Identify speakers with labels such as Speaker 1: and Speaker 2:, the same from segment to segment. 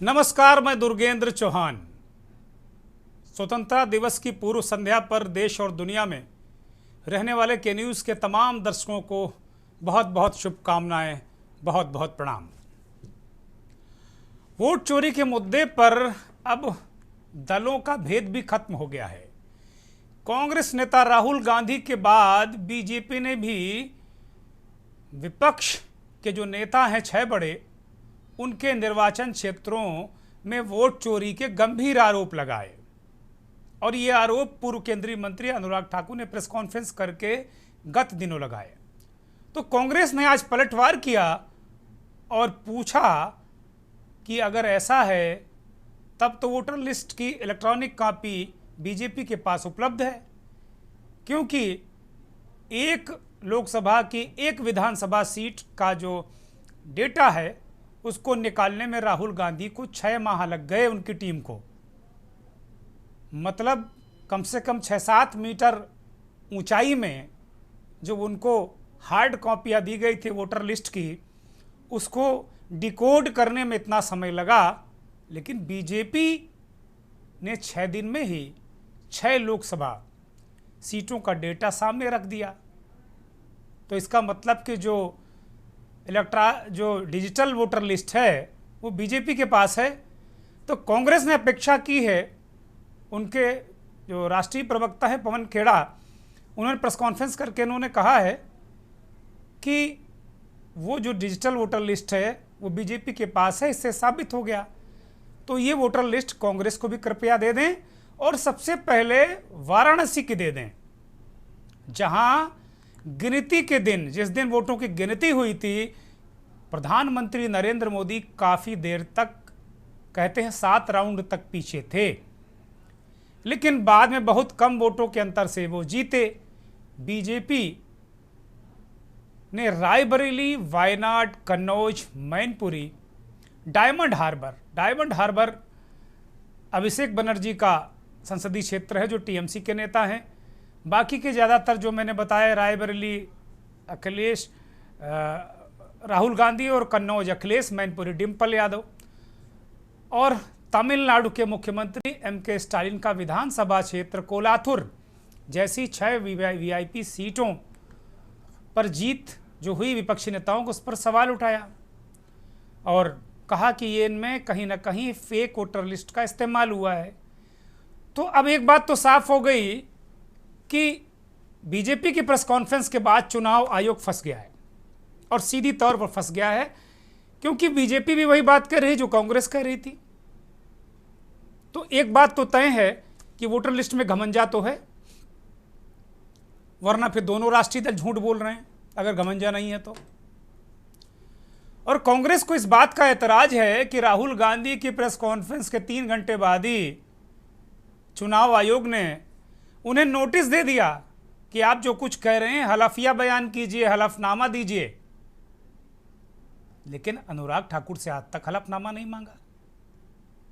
Speaker 1: नमस्कार, मैं दुर्गेंद्र चौहान। स्वतंत्रता दिवस की पूर्व संध्या पर देश और दुनिया में रहने वाले के न्यूज़ के तमाम दर्शकों को बहुत बहुत शुभकामनाएं, बहुत बहुत प्रणाम। वोट चोरी के मुद्दे पर अब दलों का भेद भी खत्म हो गया है। कांग्रेस नेता राहुल गांधी के बाद बीजेपी ने भी विपक्ष के जो नेता हैं 6 बड़े, उनके निर्वाचन क्षेत्रों में वोट चोरी के गंभीर आरोप लगाए। और ये आरोप पूर्व केंद्रीय मंत्री अनुराग ठाकुर ने प्रेस कॉन्फ्रेंस करके गत दिनों लगाए। तो कांग्रेस ने आज पलटवार किया और पूछा कि अगर ऐसा है तब तो वोटर लिस्ट की इलेक्ट्रॉनिक कॉपी बीजेपी के पास उपलब्ध है, क्योंकि एक लोकसभा की एक विधानसभा सीट का जो डेटा है उसको निकालने में राहुल गांधी को 6 माह लग गए। उनकी टीम को मतलब कम से कम 6-7 मीटर ऊंचाई में जो उनको हार्ड कॉपियाँ दी गई थी वोटर लिस्ट की, उसको डिकोड करने में इतना समय लगा। लेकिन बीजेपी ने 6 दिन में ही 6 लोकसभा सीटों का डेटा सामने रख दिया। तो इसका मतलब कि जो डिजिटल वोटर लिस्ट है वो बीजेपी के पास है। तो कांग्रेस ने अपेक्षा की है, उनके जो राष्ट्रीय प्रवक्ता है पवन खेड़ा, उन्होंने प्रेस कॉन्फ्रेंस करके उन्होंने कहा है कि वो जो डिजिटल वोटर लिस्ट है वो बीजेपी के पास है। इससे साबित हो गया। तो ये वोटर लिस्ट कांग्रेस को भी कृपया दे दें और सबसे पहले वाराणसी की दे दें, जहां गिनती के दिन, जिस दिन वोटों की गिनती हुई थी, प्रधानमंत्री नरेंद्र मोदी काफ़ी देर तक, कहते हैं 7 राउंड तक पीछे थे, लेकिन बाद में बहुत कम वोटों के अंतर से वो जीते। बीजेपी ने रायबरेली, वायनाड, कन्नौज, मैनपुरी, डायमंड हार्बर अभिषेक बनर्जी का संसदीय क्षेत्र है जो टीएमसी के नेता हैं। बाकी के ज़्यादातर जो मैंने बताया, रायबरेली अखिलेश राहुल गांधी और कन्नौज अखिलेश, मैनपुरी डिम्पल यादव। और तमिलनाडु के मुख्यमंत्री एमके स्टालिन का विधानसभा क्षेत्र कोलाथुर जैसी 6 वीआईपी सीटों पर जीत जो हुई, विपक्षी नेताओं को उस पर सवाल उठाया और कहा कि ये इनमें कहीं ना कहीं फेक वोटर लिस्ट का इस्तेमाल हुआ है। तो अब एक बात तो साफ हो गई कि बीजेपी की प्रेस कॉन्फ्रेंस के बाद चुनाव आयोग फंस गया है, और सीधी तौर पर फंस गया है, क्योंकि बीजेपी भी वही बात कर रही जो कांग्रेस कह रही थी। तो एक बात तो तय है कि वोटर लिस्ट में घमंजा तो है, वरना फिर दोनों राष्ट्रीय दल झूठ बोल रहे हैं अगर घमंजा नहीं है तो। और कांग्रेस को इस बात का एतराज है कि राहुल गांधी की प्रेस कॉन्फ्रेंस के 3 घंटे बाद ही चुनाव आयोग ने उन्हें नोटिस दे दिया कि आप जो कुछ कह रहे हैं हलफिया बयान कीजिए, हलफनामा दीजिए। लेकिन अनुराग ठाकुर से आज तक हलफनामा नहीं मांगा।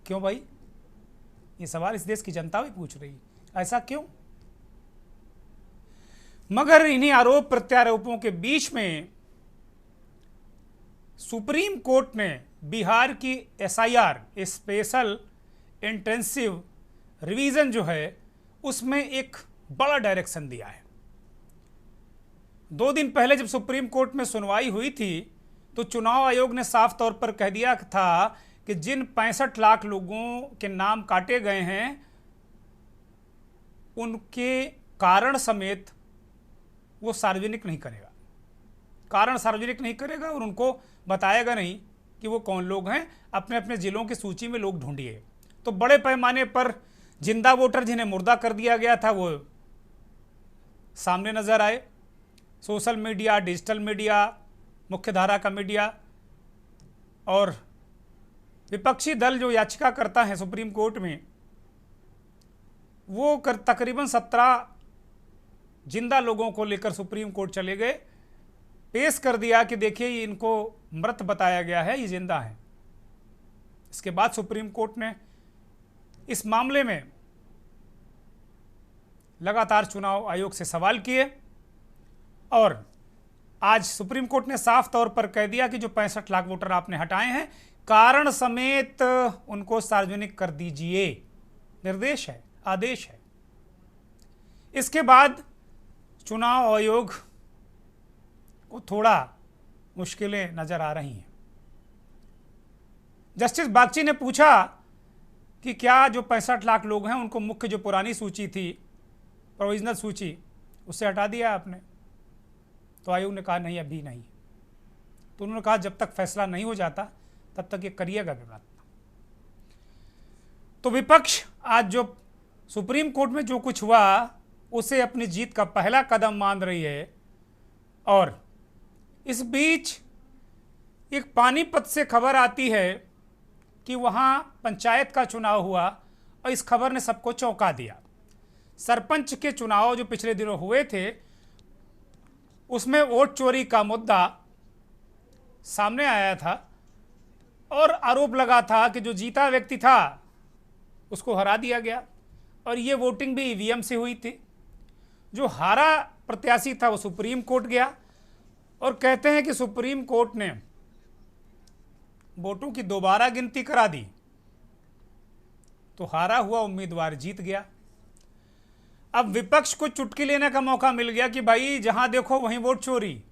Speaker 1: क्यों भाई? ये सवाल इस देश की जनता भी पूछ रही है, ऐसा क्यों? मगर इन्हीं आरोप प्रत्यारोपों के बीच में सुप्रीम कोर्ट ने बिहार की एसआईआर, स्पेशल इंटेंसिव रिवीजन जो है, उसमें एक बड़ा डायरेक्शन दिया है। 2 दिन पहले जब सुप्रीम कोर्ट में सुनवाई हुई थी तो चुनाव आयोग ने साफ तौर पर कह दिया था कि जिन 65 लाख लोगों के नाम काटे गए हैं उनके कारण समेत वो सार्वजनिक नहीं करेगा, कारण सार्वजनिक नहीं करेगा और उनको बताएगा नहीं कि वो कौन लोग हैं। अपने अपने जिलों की सूची में लोग ढूंढिए। तो बड़े पैमाने पर जिंदा वोटर जिन्हें मुर्दा कर दिया गया था वो सामने नजर आए। सोशल मीडिया, डिजिटल मीडिया, मुख्यधारा का मीडिया और विपक्षी दल जो याचिका करता है सुप्रीम कोर्ट में, वो तकरीबन 17 जिंदा लोगों को लेकर सुप्रीम कोर्ट चले गए, पेश कर दिया कि देखिए इनको मृत बताया गया है, ये जिंदा है। इसके बाद सुप्रीम कोर्ट ने इस मामले में लगातार चुनाव आयोग से सवाल किए और आज सुप्रीम कोर्ट ने साफ तौर पर कह दिया कि जो 65 लाख वोटर आपने हटाए हैं, कारण समेत उनको सार्वजनिक कर दीजिए, निर्देश है, आदेश है। इसके बाद चुनाव आयोग को थोड़ा मुश्किलें नजर आ रही हैं। जस्टिस बागची ने पूछा कि क्या जो 65 लाख लोग हैं उनको मुख्य जो पुरानी सूची थी, प्रोविजनल सूची, उससे हटा दिया आपने? तो आयोग ने कहा नहीं, अभी नहीं। तो उन्होंने कहा जब तक फैसला नहीं हो जाता तब तक ये करिएगा भी मत। तो विपक्ष आज जो सुप्रीम कोर्ट में जो कुछ हुआ उसे अपनी जीत का पहला कदम मान रही है। और इस बीच एक पानीपत से खबर आती है कि वहां पंचायत का चुनाव हुआ और इस खबर ने सबको चौंका दिया। सरपंच के चुनाव जो पिछले दिनों हुए थे उसमें वोट चोरी का मुद्दा सामने आया था और आरोप लगा था कि जो जीता व्यक्ति था उसको हरा दिया गया और ये वोटिंग भी ईवीएम से हुई थी। जो हारा प्रत्याशी था वो सुप्रीम कोर्ट गया और कहते हैं कि सुप्रीम कोर्ट ने वोटों की दोबारा गिनती करा दी तो हारा हुआ उम्मीदवार जीत गया। अब विपक्ष को चुटकी लेने का मौका मिल गया कि भाई जहां देखो वहीं वोट चोरी,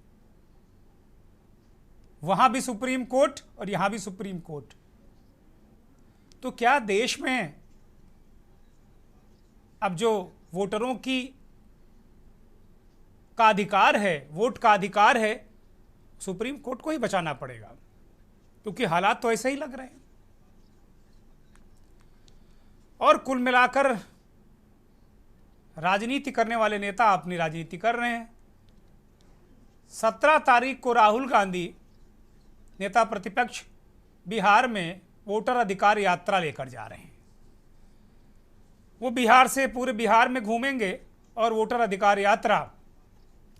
Speaker 1: वहां भी सुप्रीम कोर्ट और यहां भी सुप्रीम कोर्ट। तो क्या देश में अब जो वोटरों का अधिकार है, वोट का अधिकार है, सुप्रीम कोर्ट को ही बचाना पड़ेगा क्योंकि हालात तो ऐसे ही लग रहे हैं। और कुल मिलाकर राजनीति करने वाले नेता अपनी राजनीति कर रहे हैं। 17 तारीख को राहुल गांधी नेता प्रतिपक्ष बिहार में वोटर अधिकार यात्रा लेकर जा रहे हैं। वो बिहार से पूरे बिहार में घूमेंगे और वोटर अधिकार यात्रा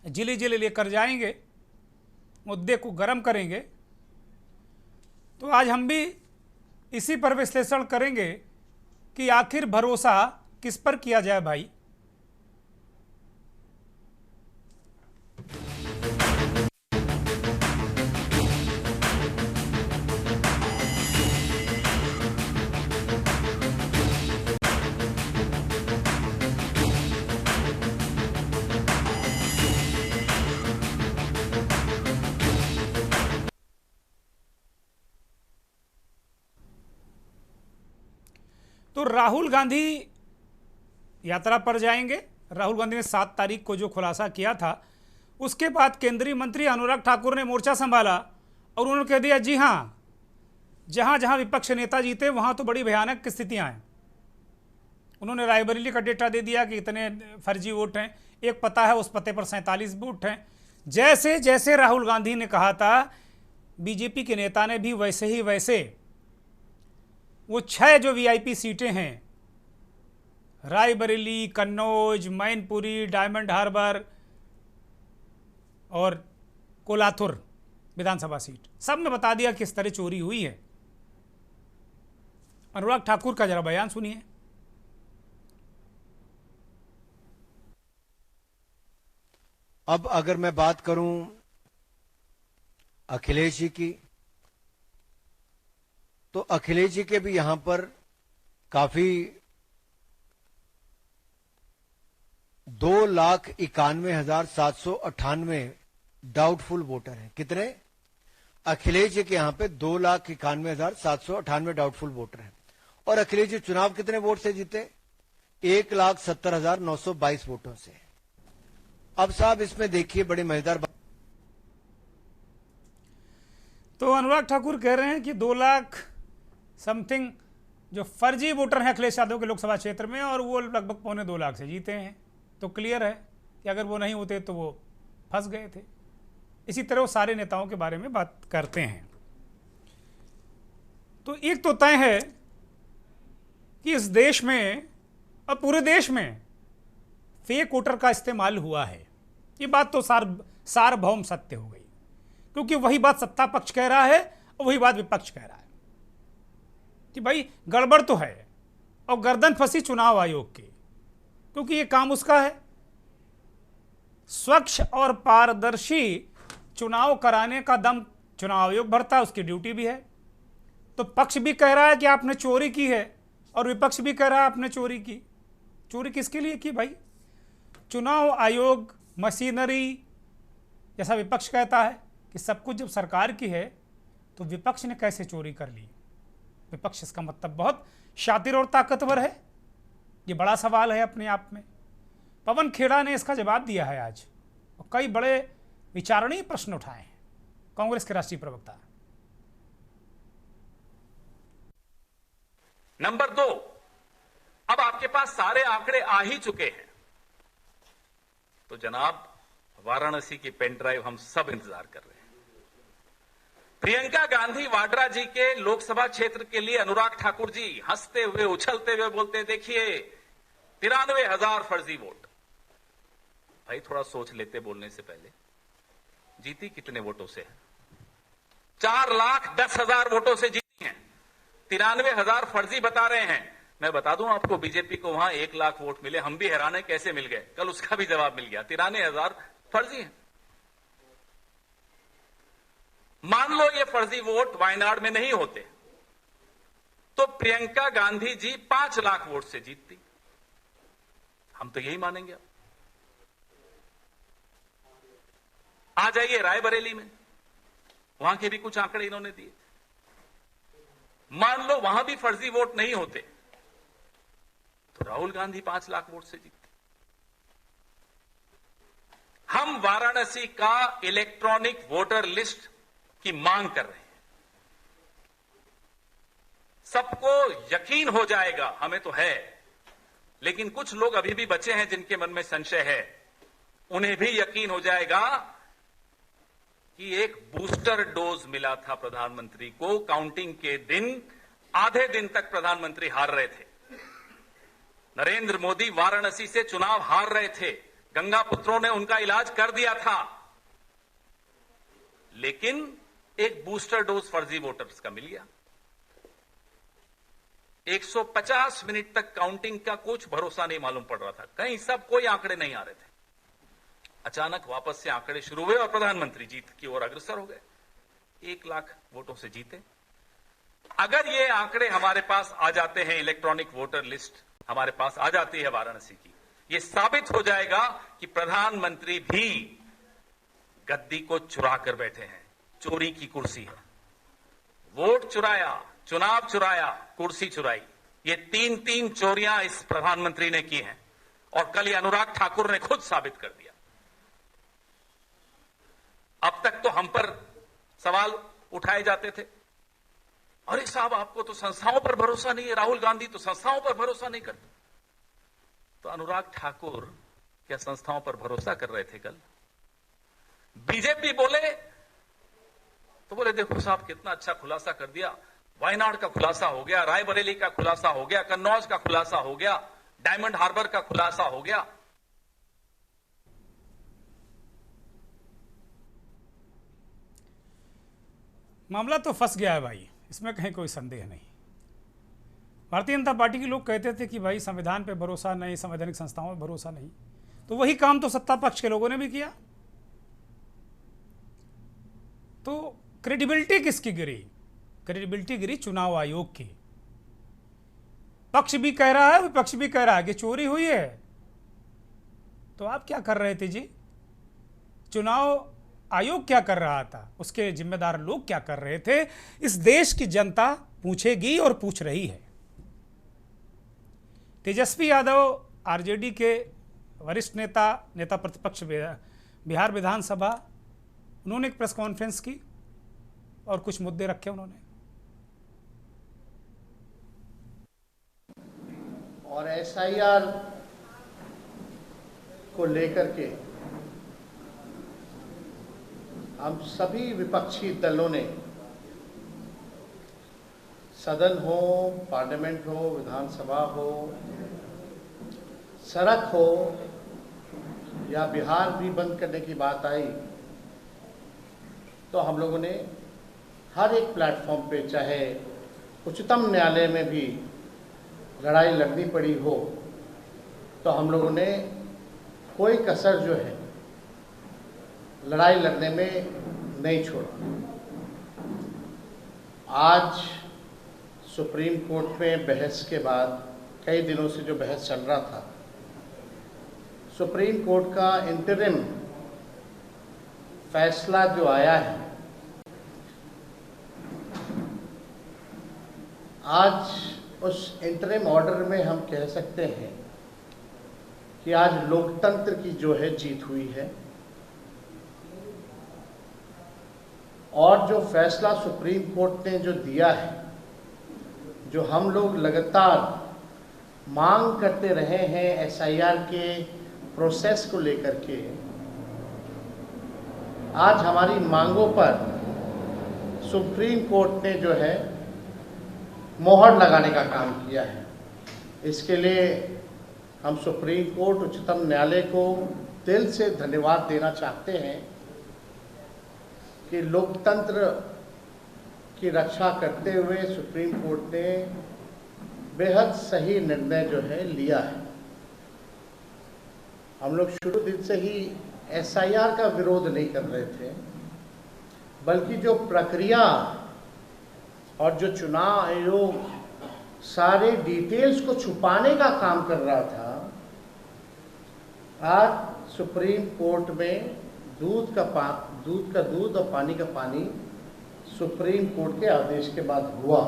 Speaker 1: जिले जिले लेकर जाएंगे, मुद्दे को गर्म करेंगे। तो आज हम भी इसी पर विश्लेषण करेंगे कि आखिर भरोसा किस पर किया जाए भाई। तो राहुल गांधी यात्रा पर जाएंगे। राहुल गांधी ने 7 तारीख को जो खुलासा किया था उसके बाद केंद्रीय मंत्री अनुराग ठाकुर ने मोर्चा संभाला और उन्होंने कह दिया जी हाँ, जहां जहां विपक्ष नेता जीते वहां तो बड़ी भयानक स्थितियां हैं। उन्होंने रायबरेली का डेटा दे दिया कि इतने फर्जी वोट हैं, एक पता है उस पते पर 47 वोट हैं। जैसे जैसे राहुल गांधी ने कहा था बीजेपी के नेता ने भी वैसे ही वैसे वो 6 जो वीआईपी सीटें हैं, रायबरेली, कन्नौज, मैनपुरी, डायमंड हार्बर और कोलाथुर विधानसभा सीट, सब में बता दिया किस तरह चोरी हुई है। अनुराग ठाकुर का जरा बयान सुनिए।
Speaker 2: अब अगर मैं बात करूं अखिलेश जी की, तो अखिलेश जी के भी यहां पर काफी 2,91,798 डाउटफुल वोटर हैं। कितने? अखिलेश जी के यहां पे 2,91,798 डाउटफुल वोटर हैं। और अखिलेश जी चुनाव कितने वोट से जीते? 1,70,922 वोटों से। अब साहब इसमें देखिए बड़ी मजेदार बात।
Speaker 1: तो अनुराग ठाकुर कह रहे हैं कि 2 लाख समथिंग जो फर्जी वोटर हैं अखिलेश यादव के लोकसभा क्षेत्र में, और वो लगभग 2.25 लाख से जीते हैं। तो क्लियर है कि अगर वो नहीं होते तो वो फंस गए थे। इसी तरह वो सारे नेताओं के बारे में बात करते हैं। तो एक तो तय है कि इस देश में और पूरे देश में फेक वोटर का इस्तेमाल हुआ है। ये बात तो सार्वभौम सत्य हो गई, क्योंकि वही बात सत्ता पक्ष कह रहा है और वही बात विपक्ष कह रहा है कि भाई गड़बड़ तो है और गर्दन फंसी चुनाव आयोग की, क्योंकि ये काम उसका है। स्वच्छ और पारदर्शी चुनाव कराने का दम चुनाव आयोग भरता है, उसकी ड्यूटी भी है। तो पक्ष भी कह रहा है कि आपने चोरी की है और विपक्ष भी कह रहा है आपने चोरी की। चोरी किसके लिए की भाई? चुनाव आयोग, मशीनरी, जैसा विपक्ष कहता है कि सब कुछ जब सरकार की है तो विपक्ष ने कैसे चोरी कर ली? विपक्ष इसका मतलब बहुत शातिर और ताकतवर है। ये बड़ा सवाल है अपने आप में। पवन खेड़ा ने इसका जवाब दिया है आज और कई बड़े विचारणीय प्रश्न उठाए हैं। कांग्रेस के राष्ट्रीय प्रवक्ता।
Speaker 3: नंबर 2, अब आपके पास सारे आंकड़े आ ही चुके हैं, तो जनाब वाराणसी की पेन ड्राइव हम सब इंतजार कर रहे हैं। प्रियंका गांधी वाड्रा जी के लोकसभा क्षेत्र के लिए अनुराग ठाकुर जी हंसते हुए उछलते हुए बोलते, देखिए 93,000 फर्जी वोट। भाई थोड़ा सोच लेते बोलने से पहले, जीती कितने वोटों से है? 4,10,000 वोटों से जीती हैं। 93,000 फर्जी बता रहे हैं। मैं बता दूं आपको, बीजेपी को वहां 1 लाख वोट मिले, हम भी हैरान है कैसे मिल गए। कल उसका भी जवाब मिल गया, 93,000 फर्जी हैं। मान लो ये फर्जी वोट वायनाड में नहीं होते तो प्रियंका गांधी जी 5 लाख वोट से जीतती। हम तो यही मानेंगे। अब आ जाइए रायबरेली में, वहां के भी कुछ आंकड़े इन्होंने दिए। मान लो वहां भी फर्जी वोट नहीं होते तो राहुल गांधी 5 लाख वोट से जीतते। हम वाराणसी का इलेक्ट्रॉनिक वोटर लिस्ट की मांग कर रहे हैं। सबको यकीन हो जाएगा, हमें तो है, लेकिन कुछ लोग अभी भी बचे हैं जिनके मन में संशय है। उन्हें भी यकीन हो जाएगा कि एक बूस्टर डोज मिला था प्रधानमंत्री को। काउंटिंग के दिन आधे दिन तक प्रधानमंत्री हार रहे थे। नरेंद्र मोदी वाराणसी से चुनाव हार रहे थे। गंगा पुत्रों ने उनका इलाज कर दिया था, लेकिन एक बूस्टर डोज फर्जी वोटर्स का मिल गया। 150 मिनट तक काउंटिंग का कुछ भरोसा नहीं मालूम पड़ रहा था, कहीं सब कोई आंकड़े नहीं आ रहे थे। अचानक वापस से आंकड़े शुरू हुए और प्रधानमंत्री जीत की ओर अग्रसर हो गए। 1 लाख वोटों से जीते। अगर ये आंकड़े हमारे पास आ जाते हैं, इलेक्ट्रॉनिक वोटर लिस्ट हमारे पास आ जाती है वाराणसी की, ये साबित हो जाएगा कि प्रधानमंत्री भी गद्दी को चुरा कर बैठे हैं। चोरी की कुर्सी है। वोट चुराया, चुनाव चुराया, कुर्सी चुराई। ये 3 चोरियां इस प्रधानमंत्री ने की हैं और कल ये अनुराग ठाकुर ने खुद साबित कर दिया। अब तक तो हम पर सवाल उठाए जाते थे, अरे साहब आपको तो संस्थाओं पर भरोसा नहीं है, राहुल गांधी तो संस्थाओं पर भरोसा नहीं करते। तो अनुराग ठाकुर क्या संस्थाओं पर भरोसा कर रहे थे कल? बीजेपी बोले तो बोले देखो साहब कितना अच्छा खुलासा कर दिया। वायनाड का खुलासा हो गया, रायबरेली का खुलासा हो गया, कन्नौज का खुलासा हो गया, डायमंड हार्बर का खुलासा हो गया।
Speaker 1: मामला तो फंस गया है भाई, इसमें कहीं कोई संदेह नहीं। भारतीय जनता पार्टी के लोग कहते थे कि भाई संविधान पे भरोसा नहीं, संवैधानिक संस्थाओं पे भरोसा नहीं, तो वही काम तो सत्ता पक्ष के लोगों ने भी किया। तो क्रेडिबिलिटी किसकी गिरी? क्रेडिबिलिटी गिरी चुनाव आयोग की। पक्ष भी कह रहा है, विपक्ष भी कह रहा है कि चोरी हुई है। तो आप क्या कर रहे थे जी? चुनाव आयोग क्या कर रहा था? उसके जिम्मेदार लोग क्या कर रहे थे? इस देश की जनता पूछेगी और पूछ रही है। तेजस्वी यादव आरजेडी के वरिष्ठ नेता प्रतिपक्ष बिहार विधानसभा, उन्होंने एक प्रेस कॉन्फ्रेंस की और कुछ मुद्दे रखे उन्होंने।
Speaker 4: और एसआईआर को लेकर के हम सभी विपक्षी दलों ने, सदन हो, पार्लियामेंट हो, विधानसभा हो, सड़क हो या बिहार भी बंद करने की बात आई, तो हम लोगों ने हर एक प्लेटफॉर्म पे, चाहे उच्चतम न्यायालय में भी लड़ाई लड़नी पड़ी हो, तो हम लोगों ने कोई कसर जो है लड़ाई लड़ने में नहीं छोड़ा। आज सुप्रीम कोर्ट में बहस के बाद कई दिनों से जो बहस चल रहा था, सुप्रीम कोर्ट का इंटरिम फैसला जो आया है, आज उस इंटरिम ऑर्डर में हम कह सकते हैं कि आज लोकतंत्र की जो है जीत हुई है। और जो फैसला सुप्रीम कोर्ट ने जो दिया है, जो हम लोग लगातार मांग करते रहे हैं एसआईआर के प्रोसेस को लेकर के, आज हमारी मांगों पर सुप्रीम कोर्ट ने जो है मोहर लगाने का काम किया है। इसके लिए हम सुप्रीम कोर्ट, उच्चतम न्यायालय को दिल से धन्यवाद देना चाहते हैं कि लोकतंत्र की रक्षा करते हुए सुप्रीम कोर्ट ने बेहद सही निर्णय जो है लिया है। हम लोग शुरू दिन से ही एसआईआर का विरोध नहीं कर रहे थे, बल्कि जो प्रक्रिया और जो चुनाव आयोग सारे डिटेल्स को छुपाने का काम कर रहा था, आज सुप्रीम कोर्ट में दूध का दूध और पानी का पानी सुप्रीम कोर्ट के आदेश के बाद हुआ।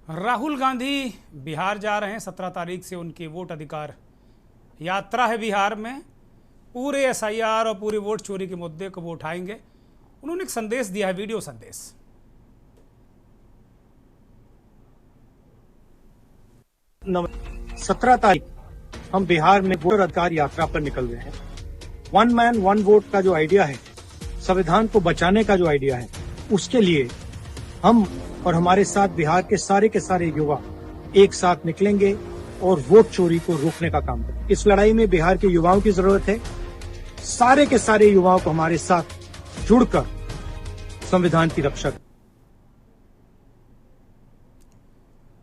Speaker 1: राहुल गांधी बिहार जा रहे हैं। 17 तारीख से उनकी वोट अधिकार यात्रा है बिहार में। पूरे एसआईआर और पूरे वोट चोरी के मुद्दे को वो उठाएंगे। उन्होंने एक संदेश दिया है, वीडियो संदेश।
Speaker 5: 17 तारीख हम बिहार में वोटर अधिकार यात्रा पर निकल रहे हैं। वन मैन वन वोट का जो आइडिया है, संविधान को बचाने का जो आइडिया है, उसके लिए हम और हमारे साथ बिहार के सारे युवा एक साथ निकलेंगे और वोट चोरी को रोकने का काम करेंगे। इस लड़ाई में बिहार के युवाओं की जरूरत है। सारे के सारे युवाओं को हमारे साथ जुड़कर संविधान की रक्षा।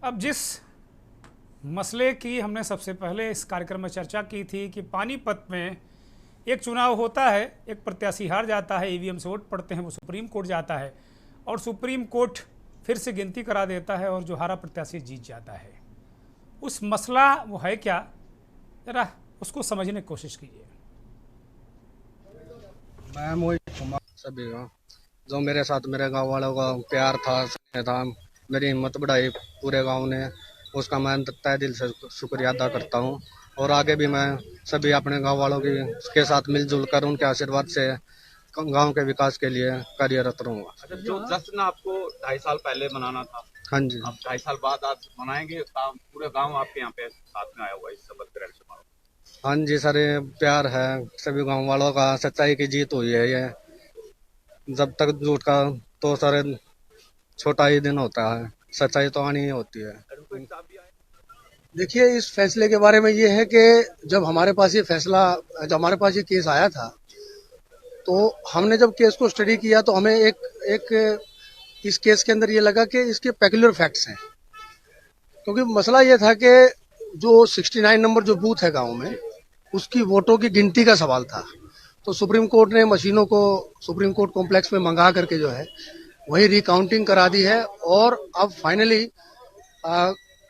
Speaker 1: अब जिस मसले की हमने सबसे पहले इस कार्यक्रम में चर्चा की थी कि पानीपत में एक चुनाव होता है, एक प्रत्याशी हार जाता है, ईवीएम से वोट पड़ते हैं, वो सुप्रीम कोर्ट जाता है और सुप्रीम कोर्ट फिर से गिनती करा देता है और जो हारा प्रत्याशी जीत जाता है। उस मसला वो है क्या, जरा उसको समझने की कोशिश कीजिए।
Speaker 6: मैं मोहित कुमार, सभी जो मेरे साथ मेरे गांव वालों का प्यार था, स्नेह था, मेरी हिम्मत बढ़ाई पूरे गांव ने, उसका मैं तहे दिल से शुक्रिया अदा करता हूं। और आगे भी मैं सभी अपने गांव वालों के साथ मिलजुल कर उनके आशीर्वाद से गांव के विकास के लिए कार्यरत रहूंगा।
Speaker 7: अच्छा, जो जश्न आपको 2.5 साल पहले मनाना था,
Speaker 6: हाँ जी,
Speaker 7: आप 2.5 साल बाद आज मनाएंगे। पूरे गांव आपके यहाँ पे साथ में आया हुआ इस शपथ ग्रहण समारोह।
Speaker 6: हाँ जी सर, प्यार है सभी गांव वालों का, सच्चाई की जीत हुई है। ये जब तक झूठ का तो सर छोटा ही दिन होता है, सच्चाई तो आनी ही होती है।
Speaker 8: देखिए, इस फैसले के बारे में ये है कि जब हमारे पास ये केस आया था, तो हमने जब केस को स्टडी किया तो हमें एक इस केस के अंदर ये लगा कि इसके पेक्युलर फैक्ट्स हैं। क्योंकि मसला ये था कि जो 69 नंबर जो बूथ है गांव में, उसकी वोटों की गिनती का सवाल था। तो सुप्रीम कोर्ट ने मशीनों को सुप्रीम कोर्ट कॉम्प्लेक्स में मंगा करके जो है वही रिकाउंटिंग करा दी है और अब फाइनली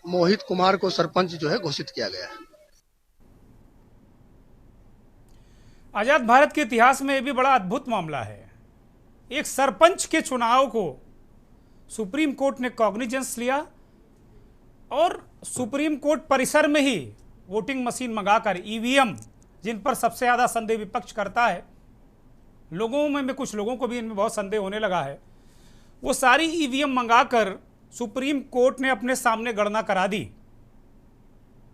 Speaker 8: मोहित कुमार को सरपंच जो है घोषित किया गया है।
Speaker 1: आजाद भारत के इतिहास में यह भी बड़ा अद्भुत मामला है। एक सरपंच के चुनाव को सुप्रीम कोर्ट ने कॉग्निजेंस लिया और सुप्रीम कोर्ट परिसर में ही वोटिंग मशीन मंगाकर ईवीएम, जिन पर सबसे ज़्यादा संदेह विपक्ष करता है, लोगों में कुछ लोगों को भी इनमें बहुत संदेह होने लगा है, वो सारी ईवीएम मंगाकर सुप्रीम कोर्ट ने अपने सामने गणना करा दी।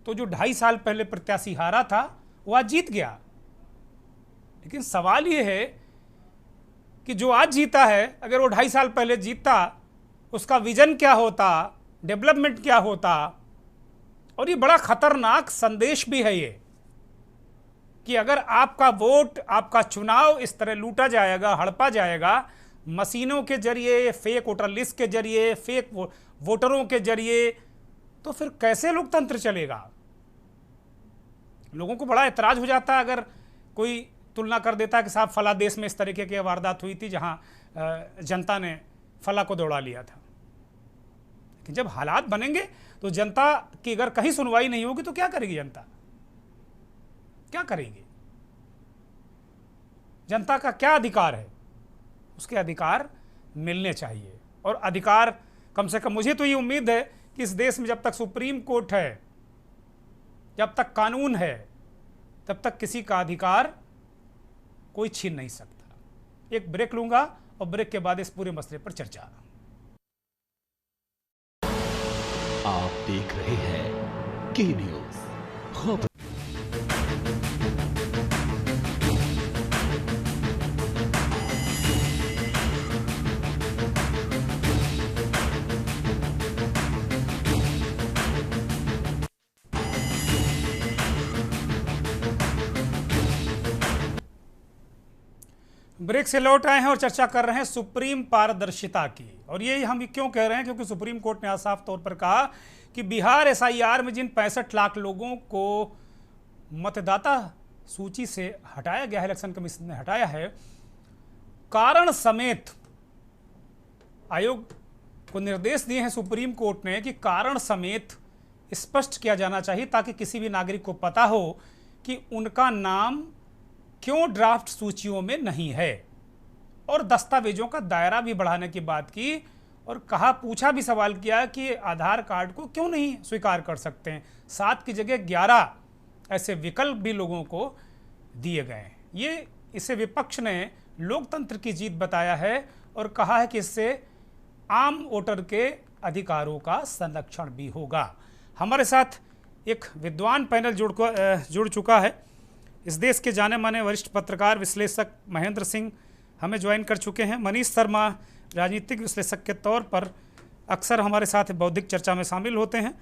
Speaker 1: तो जो 2.5 साल पहले प्रत्याशी हारा था वो आज जीत गया। लेकिन सवाल ये है कि जो आज जीता है, अगर वो 2.5 साल पहले जीतता, उसका विजन क्या होता, डेवलपमेंट क्या होता। और ये बड़ा खतरनाक संदेश भी है ये कि अगर आपका वोट, आपका चुनाव इस तरह लूटा जाएगा, हड़पा जाएगा, मशीनों के जरिए, फेक वोटर लिस्ट के जरिए, फेक वोटरों के जरिए, तो फिर कैसे लोकतंत्र चलेगा। लोगों को बड़ा एतराज हो जाता है अगर कोई तुलना कर देता है कि साहब फला देश में इस तरीके की वारदात हुई थी जहां जनता ने फला को दौड़ा लिया था। लेकिन जब हालात बनेंगे तो जनता की अगर कहीं सुनवाई नहीं होगी तो क्या करेगी जनता? क्या करेगी? जनता का क्या अधिकार है? उसके अधिकार मिलने चाहिए। और अधिकार कम से कम मुझे तो ये उम्मीद है कि इस देश में जब तक सुप्रीम कोर्ट है, जब तक कानून है, तब तक किसी का अधिकार कोई छीन नहीं सकता। एक ब्रेक लूंगा और ब्रेक के बाद इस पूरे मसले पर चर्चा।
Speaker 9: आप देख रहे हैं के न्यूज खबर।
Speaker 1: ब्रेक से लौट आए हैं और चर्चा कर रहे हैं सुप्रीम पारदर्शिता की। और ये हम क्यों कह रहे हैं? क्योंकि सुप्रीम कोर्ट ने आज साफ तौर पर कहा कि बिहार एसआईआर में जिन 65 लाख लोगों को मतदाता सूची से हटाया गया है, इलेक्शन कमीशन ने हटाया है, कारण समेत आयोग को निर्देश दिए हैं सुप्रीम कोर्ट ने कि कारण समेत स्पष्ट किया जाना चाहिए ताकि किसी भी नागरिक को पता हो कि उनका नाम क्यों ड्राफ्ट सूचियों में नहीं है। और दस्तावेजों का दायरा भी बढ़ाने की बात की और पूछा भी सवाल किया कि आधार कार्ड को क्यों नहीं स्वीकार कर सकते हैं। 7 की जगह 11 ऐसे विकल्प भी लोगों को दिए गए। इसे विपक्ष ने लोकतंत्र की जीत बताया है और कहा है कि इससे आम वोटर के अधिकारों का संरक्षण भी होगा। हमारे साथ एक विद्वान पैनल जुड़ चुका है। इस देश के जाने माने वरिष्ठ पत्रकार विश्लेषक महेंद्र सिंह हमें ज्वाइन कर चुके हैं। मनीष शर्मा राजनीतिक विश्लेषक के तौर पर अक्सर हमारे साथ बौद्धिक चर्चा में शामिल होते हैं,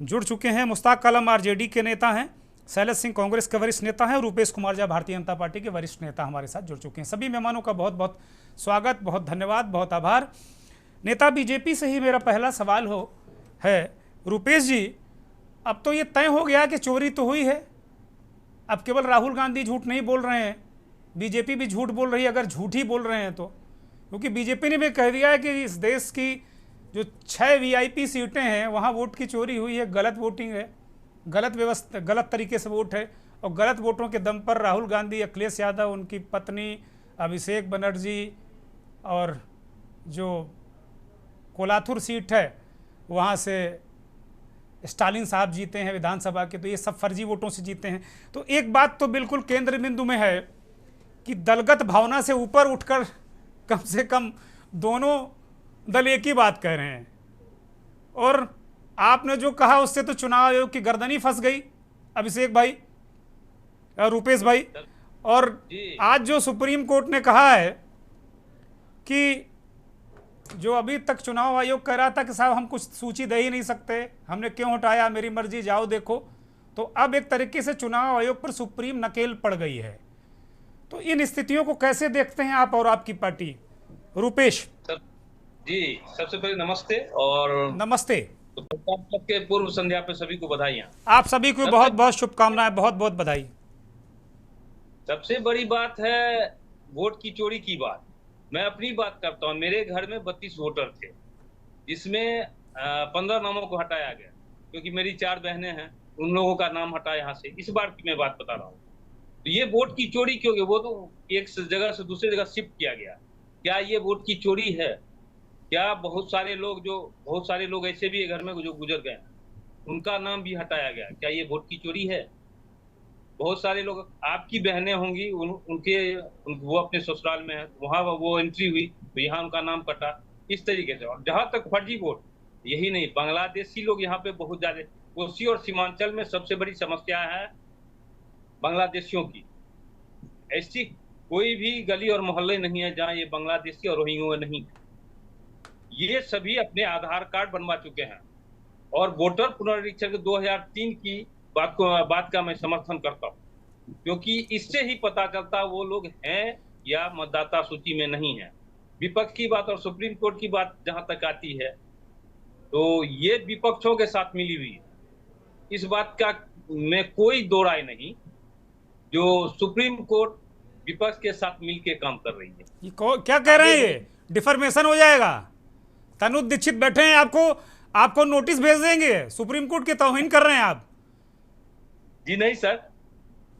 Speaker 1: जुड़ चुके हैं। मुश्ताक आलम आरजेडी के नेता हैं, शैलेश सिंह कांग्रेस के वरिष्ठ नेता हैं, रूपेश कुमार झा भारतीय जनता पार्टी के वरिष्ठ नेता हमारे साथ जुड़ चुके हैं। सभी मेहमानों का बहुत बहुत स्वागत, बहुत धन्यवाद, बहुत आभार। नेता बीजेपी से ही मेरा पहला सवाल है रूपेश जी, अब तो ये तय हो गया कि चोरी तो हुई है। अब केवल राहुल गांधी झूठ नहीं बोल रहे हैं, बीजेपी भी झूठ बोल रही है, अगर झूठ ही बोल रहे हैं तो। क्योंकि बीजेपी ने भी कह दिया है कि इस देश की जो 6 वीआईपी सीटें हैं वहाँ वोट की चोरी हुई है, गलत वोटिंग है, गलत तरीके से वोट है। और गलत वोटों के दम पर राहुल गांधी, अखिलेश यादव, उनकी पत्नी अभिषेक बनर्जी और जो कोलाथुर सीट है वहाँ से स्टालिन साहब जीते हैं विधानसभा के, तो ये सब फर्जी वोटों से जीते हैं। तो एक बात तो बिल्कुल केंद्र बिंदु में है कि दलगत भावना से ऊपर उठकर कम से कम दोनों दल एक ही बात कह रहे हैं। और आपने जो कहा उससे तो चुनाव आयोग की गर्दन ही फंस गई अभिषेक भाई, रूपेश भाई। और आज जो सुप्रीम कोर्ट ने कहा है कि जो अभी तक चुनाव आयोग कह रहा था कि साहब हम कुछ सूची दे ही नहीं सकते, हमने क्यों हटाया, मेरी मर्जी, जाओ देखो, तो अब एक तरीके से चुनाव आयोग पर सुप्रीम नकेल पड़ गई है। तो इन स्थितियों को कैसे देखते हैं आप और आपकी पार्टी? रूपेश
Speaker 10: जी, सबसे पहले नमस्ते। और
Speaker 1: नमस्ते।
Speaker 10: तो के पूर्व संध्या पे सभी को बधाइयाँ।
Speaker 1: आप सभी को बहुत बहुत शुभकामनाएं, बहुत बहुत बधाई।
Speaker 10: सबसे बड़ी बात है वोट की चोरी की बात। मैं अपनी बात करता हूँ। मेरे घर में 32 वोटर थे, जिसमें 15 नामों को हटाया गया क्योंकि मेरी 4 बहनें हैं, उन लोगों का नाम हटा यहाँ से। इस बार की मैं बात बता रहा हूँ। तो ये वोट की चोरी क्यों? वो तो एक जगह से दूसरी जगह शिफ्ट किया गया। क्या ये वोट की चोरी है? क्या बहुत सारे लोग ऐसे भी घर में जो गुजर गए उनका नाम भी हटाया गया? क्या ये वोट की चोरी है? बहुत सारे लोग, आपकी बहनें होंगी, वो अपने ससुराल में है, वहां वो एंट्री हुई तो यहाँ उनका नाम कटा, इस तरीके से। और जहां तक फर्जी वोट, यही नहीं, बांग्लादेशी लोग यहाँ पे बहुत ज्यादा, कोसी और सीमांचल में सबसे बड़ी समस्या है बांग्लादेशियों की। ऐसी कोई भी गली और मोहल्ले नहीं है जहाँ ये बांग्लादेशी और रोहिंग्या नहीं। ये सभी अपने आधार कार्ड बनवा चुके हैं। और वोटर पुनरीक्षण के 2003 की बात का मैं समर्थन करता हूं, क्योंकि इससे ही पता चलता वो लोग हैं या मतदाता सूची में नहीं है। विपक्ष की बात और सुप्रीम कोर्ट की बात जहां तक आती है, तो ये विपक्षों के साथ मिली हुई है। इस बात का में कोई दो राय नहीं जो सुप्रीम कोर्ट विपक्ष के साथ मिलकर काम कर रही है।
Speaker 1: ये क्या कह रहे हैं? ये डिफॉर्मेशन हो जाएगा। तनु दीक्षित बैठे हैं, आपको नोटिस भेज देंगे, सुप्रीम कोर्ट की तौहीन कर रहे हैं आप।
Speaker 10: जी नहीं सर,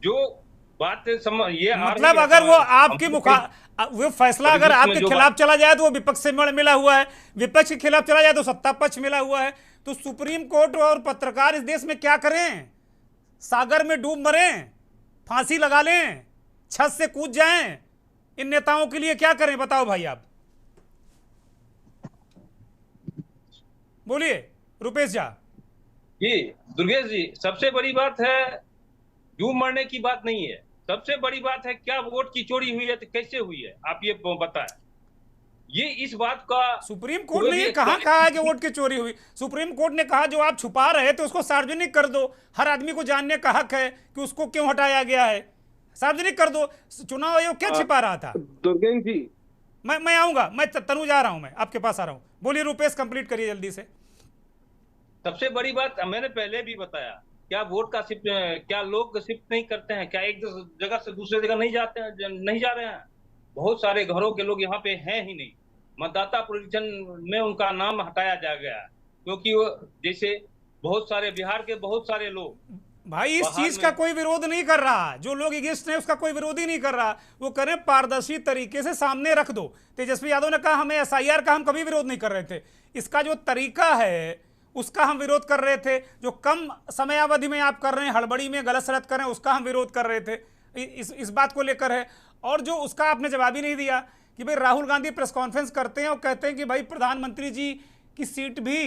Speaker 10: जो बात ये
Speaker 1: मतलब अगर वो आपके वो फैसला अगर आपके खिलाफ चला जाए तो वो विपक्ष से मिला हुआ है, विपक्ष के खिलाफ चला जाए तो सत्ता पक्ष मिला हुआ है। तो सुप्रीम कोर्ट और पत्रकार इस देश में क्या करें? सागर में डूब मरें, फांसी लगा लें, छत से कूद जाएं? इन नेताओं के लिए क्या करें बताओ भाई आप, बोलिए रुपेश झा।
Speaker 10: जी दुर्गेश जी, सबसे बड़ी बात है डूब मरने की बात नहीं है, सबसे बड़ी बात है क्या वोट की चोरी हुई है तो कैसे हुई है, आप ये बताएं। ये इस बात का
Speaker 1: सुप्रीम कोर्ट ने कहाँ कहा है कि वोट की चोरी हुई? सुप्रीम कोर्ट ने कहा जो आप छुपा रहे थे उसको सार्वजनिक कर दो, हर आदमी को जानने का हक है कि उसको क्यों हटाया गया है, सार्वजनिक कर दो। चुनाव आयोग क्या छिपा रहा था?
Speaker 11: दुर्गेश जी,
Speaker 1: मैं आऊंगा, मैं तनु जा रहा हूं, मैं आपके पास आ रहा हूं। बोलिए रुपेश, कंप्लीट करिए जल्दी से।
Speaker 10: सबसे बड़ी बात मैंने पहले भी बताया, क्या वोट का शिफ्ट, क्या लोग शिफ्ट नहीं करते हैं? क्या एक जगह से दूसरे जगह नहीं जाते हैं, नहीं जा रहे हैं? बहुत सारे घरों के लोग यहाँ पे हैं ही नहीं। मतदाता पुनरीक्षण में उनका नाम हटाया जा गया क्योंकि वो जैसे बहुत सारे बिहार के बहुत सारे लोग
Speaker 1: भाई इस चीज का कोई विरोध नहीं कर रहा, जो लोग अगेंस्ट हैं उसका कोई विरोध ही नहीं कर रहा। वो करें पारदर्शी तरीके से सामने रख दो। तेजस्वी यादव ने कहा हमें एसआईआर का हम कभी विरोध नहीं कर रहे थे, इसका जो तरीका है उसका हम विरोध कर रहे थे। जो कम समयावधि में आप कर रहे हैं, हड़बड़ी में गलत सलत कर रहे हैं, उसका हम विरोध कर रहे थे। इस बात को लेकर है। और जो उसका आपने जवाब ही नहीं दिया कि भाई राहुल गांधी प्रेस कॉन्फ्रेंस करते हैं और कहते हैं कि भाई प्रधानमंत्री जी की सीट भी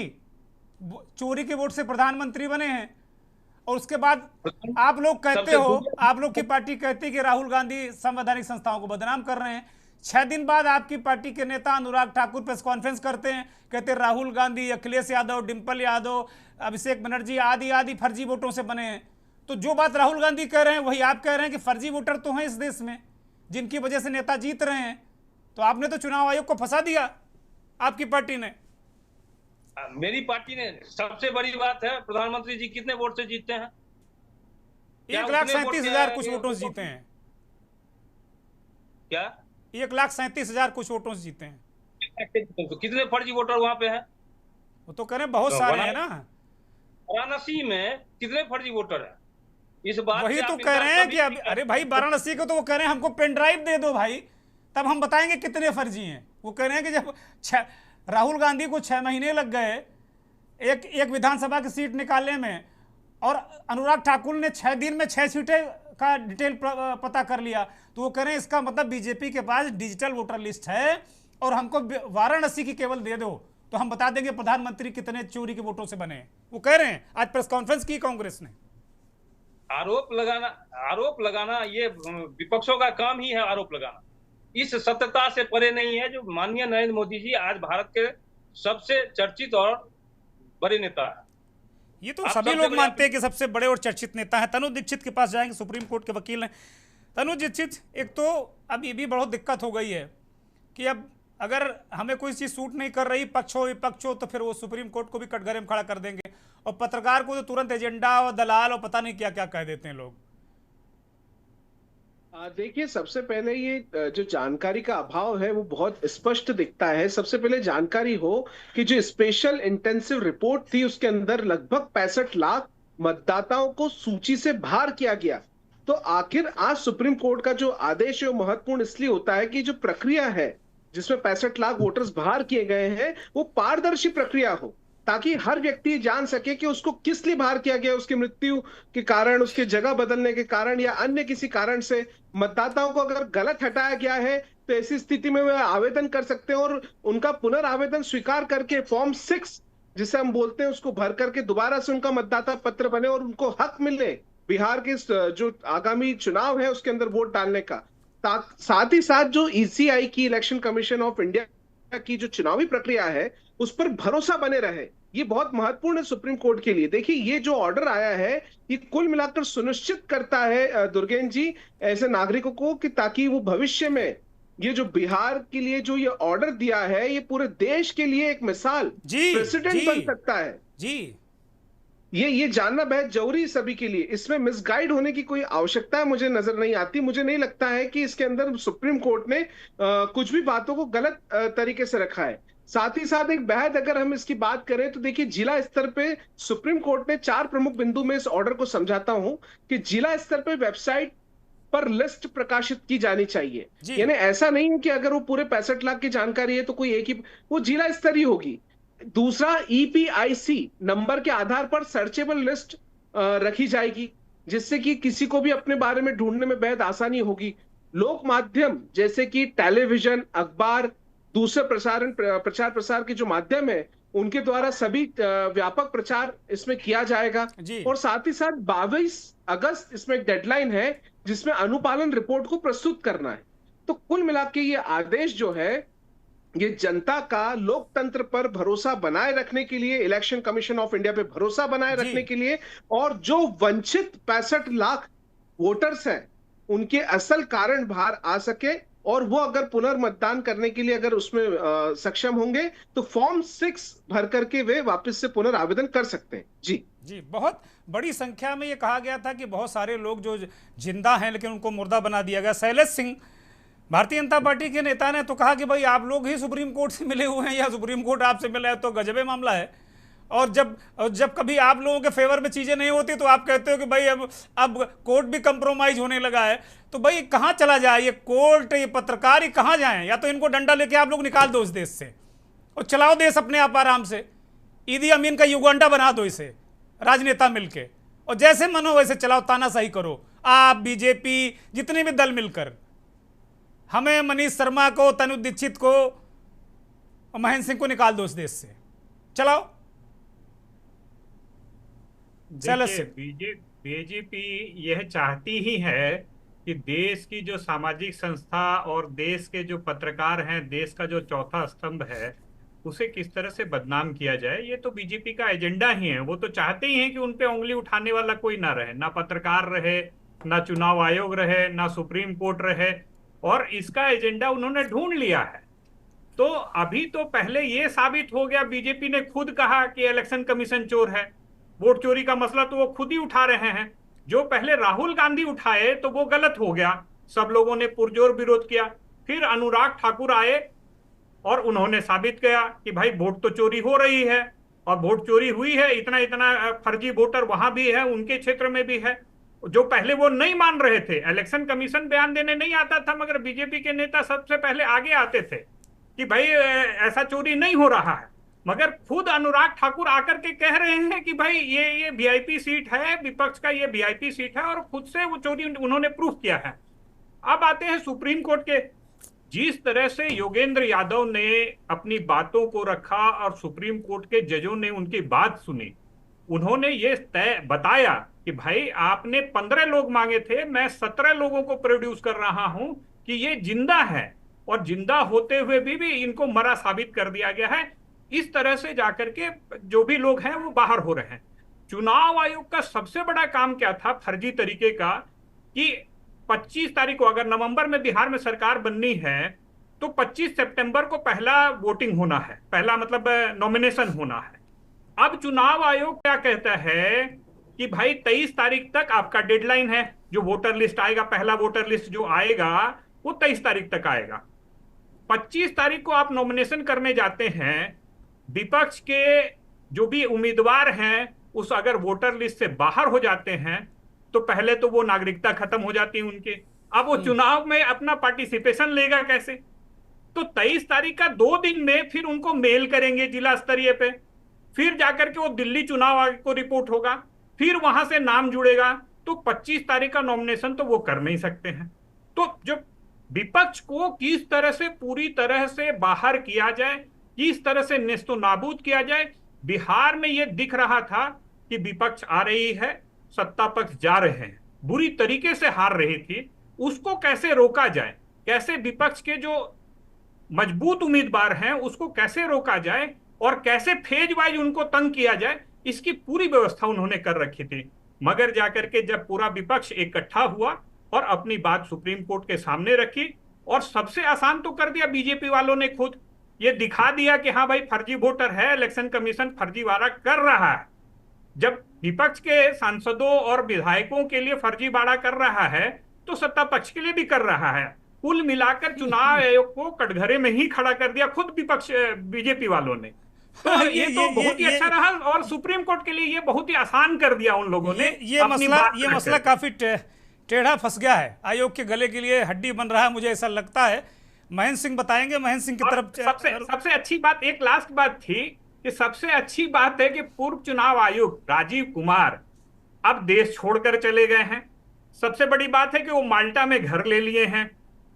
Speaker 1: चोरी के वोट से प्रधानमंत्री बने हैं, और उसके बाद आप लोग कहते हो, आप लोग की पार्टी कहती है कि राहुल गांधी संवैधानिक संस्थाओं को बदनाम कर रहे हैं। 6 दिन बाद आपकी पार्टी के नेता अनुराग ठाकुर प्रेस कॉन्फ्रेंस करते हैं, कहते हैं राहुल गांधी, अखिलेश यादव, डिंपल यादव, अभिषेक बनर्जी आदि आदि फर्जी वोटों से बने हैं। तो जो बात राहुल गांधी कह रहे हैं वही आप कह रहे हैं कि फर्जी वोटर तो हैं इस देश में जिनकी वजह से नेता जीत रहे हैं। तो आपने तो चुनाव आयोग को फंसा दिया, आपकी पार्टी ने।
Speaker 10: मेरी पार्टी ने। सबसे बड़ी बात है प्रधानमंत्री जी कितने वोट से जीतते हैं?
Speaker 1: 1,37,000 कुछ वोटों से जीते हैं।
Speaker 10: क्या
Speaker 1: 1,37,000 कुछ वोटों से जीते हैं?
Speaker 10: तो कितने फर्जी वोटर वहां पे हैं?
Speaker 1: वो तो कह रहे हैं बहुत सारे हैं ना।
Speaker 10: वाराणसी में कितने फर्जी वोटर हैं? इस बात
Speaker 1: वही तो कह रहे हैं कि अरे भाई वाराणसी को तो वो कह रहे हैं हमको पेन ड्राइव दे दो भाई, तब हम बताएंगे कितने फर्जी हैं। वो कह रहे हैं कि जब राहुल गांधी को 6 महीने लग गए एक विधानसभा की सीट निकालने में, और अनुराग ठाकुर ने 6 दिन में 6 सीटें का डिटेल पता कर लिया, तो वो कह रहे हैं इसका मतलब बीजेपी के पास डिजिटल वोटर लिस्ट है और हमको वाराणसी की केवल दे दो तो हम बता देंगे प्रधानमंत्री कितने चोरी के वोटों से बने हैं। वो कह रहे हैं, आज प्रेस कॉन्फ्रेंस की कांग्रेस ने।
Speaker 10: आरोप लगाना ये विपक्षों का काम ही है, आरोप लगाना। इस सत्यता से परे नहीं है जो माननीय नरेंद्र मोदी जी आज भारत के सबसे चर्चित और बड़े नेता है।
Speaker 1: ये तो सभी लोग मानते हैं कि सबसे बड़े और चर्चित नेता है। तनु दीक्षित के पास जाएंगे, सुप्रीम कोर्ट के वकील हैं। तनु दीक्षित, एक तो अब ये भी बहुत दिक्कत हो गई है कि अब अगर हमें कोई चीज सूट नहीं कर रही, पक्ष हो विपक्ष हो, तो फिर वो सुप्रीम कोर्ट को भी कटघरे में खड़ा कर देंगे, और पत्रकार को तो तुरंत एजेंडा और दलाल और पता नहीं क्या क्या कह देते हैं लोग।
Speaker 11: देखिए, सबसे पहले ये जो जानकारी का अभाव है वो बहुत स्पष्ट दिखता है। सबसे पहले जानकारी हो कि जो स्पेशल इंटेंसिव रिपोर्ट थी उसके अंदर लगभग 65 लाख मतदाताओं को सूची से बाहर किया गया। तो आखिर आज सुप्रीम कोर्ट का जो आदेश है वो महत्वपूर्ण इसलिए होता है कि जो प्रक्रिया है जिसमें 65 लाख वोटर्स बाहर किए गए हैं वो पारदर्शी प्रक्रिया हो, ताकि हर व्यक्ति जान सके कि उसको किस लिए बाहर किया गया, उसकी मृत्यु के कारण, उसके जगह बदलने के कारण या अन्य किसी कारण से मतदाताओं को अगर गलत हटाया गया है तो ऐसी स्थिति में वे आवेदन कर सकते हैं और उनका पुनर्आवेदन स्वीकार करके फॉर्म 6 जिसे हम बोलते हैं उसको भर करके दोबारा से उनका मतदाता पत्र बने और उनको हक मिले बिहार के जो आगामी चुनाव है उसके अंदर वोट डालने का। साथ ही साथ जो ईसीआई की, इलेक्शन कमीशन ऑफ इंडिया की जो चुनावी प्रक्रिया है उस पर भरोसा बने रहे, ये बहुत महत्वपूर्ण है सुप्रीम कोर्ट के लिए। देखिए, ये जो ऑर्डर आया है ये कुल मिलाकर सुनिश्चित करता है दुर्गेन जी ऐसे नागरिकों को कि ताकि वो भविष्य में ये जो बिहार के लिए जो ये ऑर्डर दिया है ये पूरे देश के लिए एक मिसाल, प्रेसिडेंट बन सकता है।
Speaker 1: जी
Speaker 11: ये जानना बेहद जरूरी सभी के लिए। इसमें मिसगाइड होने की कोई आवश्यकता मुझे नजर नहीं आती। मुझे नहीं लगता है कि इसके अंदर सुप्रीम कोर्ट ने कुछ भी बातों को गलत तरीके से रखा है। साथ ही साथ एक बेहद अगर हम इसकी बात करें तो देखिए, जिला स्तर पे सुप्रीम कोर्ट ने 4 प्रमुख बिंदु में इस ऑर्डर को समझाता हूं कि जिला स्तर पे वेबसाइट पर लिस्ट प्रकाशित की जानी चाहिए। यानी ऐसा नहीं है कि अगर वो पूरे 65 लाख की जानकारी है तो कोई एक ही, वो जिला स्तरीय होगी। दूसरा, ईपीआईसी नंबर के आधार पर सर्चेबल लिस्ट रखी जाएगी, जिससे कि किसी को भी अपने बारे में ढूंढने में बेहद आसानी होगी। लोक माध्यम जैसे कि टेलीविजन, अखबार, दूसरे प्रचार प्रसार के जो माध्यम है, उनके द्वारा सभी व्यापक प्रचार इसमें किया जाएगा। और साथ ही साथ 22 अगस्त इसमें एक डेडलाइन है जिसमें अनुपालन रिपोर्ट को प्रस्तुत करना है। तो कुल मिलाकर ये आदेश जो है, ये जनता का लोकतंत्र पर भरोसा बनाए रखने के लिए, इलेक्शन कमीशन ऑफ इंडिया पे भरोसा बनाए रखने के लिए, और जो वंचित 65 लाख वोटर्स हैं उनके असल कारण बाहर आ सके, और वो अगर पुनर्मतदान करने के लिए अगर उसमें सक्षम होंगे तो फॉर्म 6 भर करके वे वापस से पुनर्आवेदन कर सकते हैं। जी,
Speaker 1: बहुत बड़ी संख्या में ये कहा गया था कि बहुत सारे लोग जो जिंदा हैं लेकिन उनको मुर्दा बना दिया गया। शैलेश सिंह, भारतीय जनता पार्टी के नेता, ने तो कहा कि भाई आप लोग ही सुप्रीम कोर्ट से मिले हुए हैं या सुप्रीम कोर्ट आपसे मिला है, तो गजबे मामला है। और जब कभी आप लोगों के फेवर में चीजें नहीं होती तो आप कहते हो कि भाई अब कोर्ट भी कंप्रोमाइज होने लगा है। तो भाई कहाँ चला जाए ये कोर्ट, ये पत्रकार, ये कहाँ जाएं? या तो इनको डंडा लेके आप लोग निकाल दो इस देश से और चलाओ देश अपने आप आराम से। ईदी अमीन का युगांडा बना दो इसे, राजनेता मिलके, और जैसे मनो वैसे चलाओ, तानाशाही करो। आप, बीजेपी, जितने भी दल मिलकर हमें मनीष शर्मा को, तनु दीक्षित को, महेंद्र सिंह को निकाल दो इस देश से, चलाओ।
Speaker 12: बीजेपी यह चाहती ही है कि देश की जो सामाजिक संस्था और देश के जो पत्रकार हैं, देश का जो चौथा स्तंभ है, उसे किस तरह से बदनाम किया जाए। ये तो बीजेपी का एजेंडा ही है। वो तो चाहते ही हैं कि उन पे उंगली उठाने वाला कोई ना रहे, ना पत्रकार रहे, ना चुनाव आयोग रहे, ना सुप्रीम कोर्ट रहे, और इसका एजेंडा उन्होंने ढूंढ लिया है। तो अभी तो पहले ये साबित हो गया, बीजेपी ने खुद कहा कि इलेक्शन कमीशन चोर है। वोट चोरी का मसला तो वो खुद ही उठा रहे हैं। जो पहले राहुल गांधी उठाए तो वो गलत हो गया, सब लोगों ने पुरजोर विरोध किया। फिर अनुराग ठाकुर आए और उन्होंने साबित किया कि भाई वोट तो चोरी हो रही है, और वोट चोरी हुई है, इतना इतना फर्जी वोटर वहां भी है, उनके क्षेत्र में भी है। जो पहले वो नहीं मान रहे थे, इलेक्शन कमीशन बयान देने नहीं आता था, मगर बीजेपी के नेता सबसे पहले आगे आते थे कि भाई ऐसा चोरी नहीं हो रहा है। मगर खुद अनुराग ठाकुर आकर के कह रहे हैं कि भाई ये वीआईपी सीट है, विपक्ष का ये वीआईपी सीट है, और खुद से वो चोरी उन्होंने प्रूफ किया है। अब आते हैं सुप्रीम कोर्ट के। जिस तरह से योगेंद्र यादव ने अपनी बातों को रखा और सुप्रीम कोर्ट के जजों ने उनकी बात सुनी, उन्होंने ये तय बताया कि भाई आपने 15 लोग मांगे थे, मैं 17 लोगों को प्रोड्यूस कर रहा हूं कि ये जिंदा है, और जिंदा होते हुए भी इनको मरा साबित कर दिया गया है। इस तरह से जाकर के जो भी लोग हैं वो बाहर हो रहे हैं। चुनाव आयोग का सबसे बड़ा काम क्या था फर्जी तरीके का, कि 25 तारीख को अगर नवंबर में बिहार में सरकार बननी है तो 25 सितंबर को पहला वोटिंग होना है, पहला मतलब नॉमिनेशन होना है। अब चुनाव आयोग क्या कहता है कि भाई 23 तारीख तक आपका डेडलाइन है, जो वोटर लिस्ट आएगा, पहला वोटर लिस्ट जो आएगा वो 23 तारीख तक आएगा। 25 तारीख को आप नॉमिनेशन करने जाते हैं, विपक्ष के जो भी उम्मीदवार हैं उस अगर वोटर लिस्ट से बाहर हो जाते हैं तो पहले तो वो नागरिकता खत्म हो जाती है उनके। अब वो चुनाव में अपना पार्टिसिपेशन लेगा कैसे? तो 23 तारीख का 2 दिन में फिर उनको मेल करेंगे जिला स्तरीय पे, फिर जाकर के वो दिल्ली चुनाव आयोग को रिपोर्ट होगा, फिर वहां से नाम जुड़ेगा, तो 25 तारीख का नॉमिनेशन तो वो कर नहीं सकते हैं। तो जो विपक्ष को किस तरह से पूरी तरह से बाहर किया जाए, किस तरह से नेस्तो नाबूद किया जाए, बिहार में यह दिख रहा था कि विपक्ष आ रही है, सत्ता पक्ष जा रहे हैं, बुरी तरीके से हार रही थी, उसको कैसे रोका जाए, कैसे विपक्ष के जो मजबूत उम्मीदवार हैं उसको कैसे रोका जाए और कैसे फेज वाइज उनको तंग किया जाए, इसकी पूरी व्यवस्था उन्होंने कर रखी थी। मगर जाकर के जब पूरा विपक्ष इकट्ठा हुआ और अपनी बात सुप्रीम कोर्ट के सामने रखी, और सबसे आसान तो कर दिया बीजेपी वालों ने, खुद ये दिखा दिया कि हाँ भाई फर्जी वोटर है, इलेक्शन कमीशन फर्जीवाड़ा कर रहा है, जब विपक्ष के सांसदों और विधायकों के लिए फर्जीवाड़ा कर रहा है तो सत्ता पक्ष के लिए भी कर रहा है। कुल मिलाकर चुनाव आयोग को कटघरे में ही खड़ा कर दिया खुद विपक्ष बीजेपी वालों ने। तो ये तो बहुत ही अच्छा रहा और सुप्रीम कोर्ट के लिए ये बहुत ही आसान कर दिया उन लोगों ने।
Speaker 1: ये मसला काफी टेढ़ा फंस गया है, आयोग के गले के लिए हड्डी बन रहा है, मुझे ऐसा लगता है। महेंद्र सिंह बताएंगे, महेंद्र सिंह की तरफ।
Speaker 12: सबसे अच्छी बात, एक लास्ट बात थी कि सबसे अच्छी बात है कि पूर्व चुनाव आयुक्त राजीव कुमार अब देश छोड़कर चले गए हैं। सबसे बड़ी बात है कि वो माल्टा में घर ले लिए हैं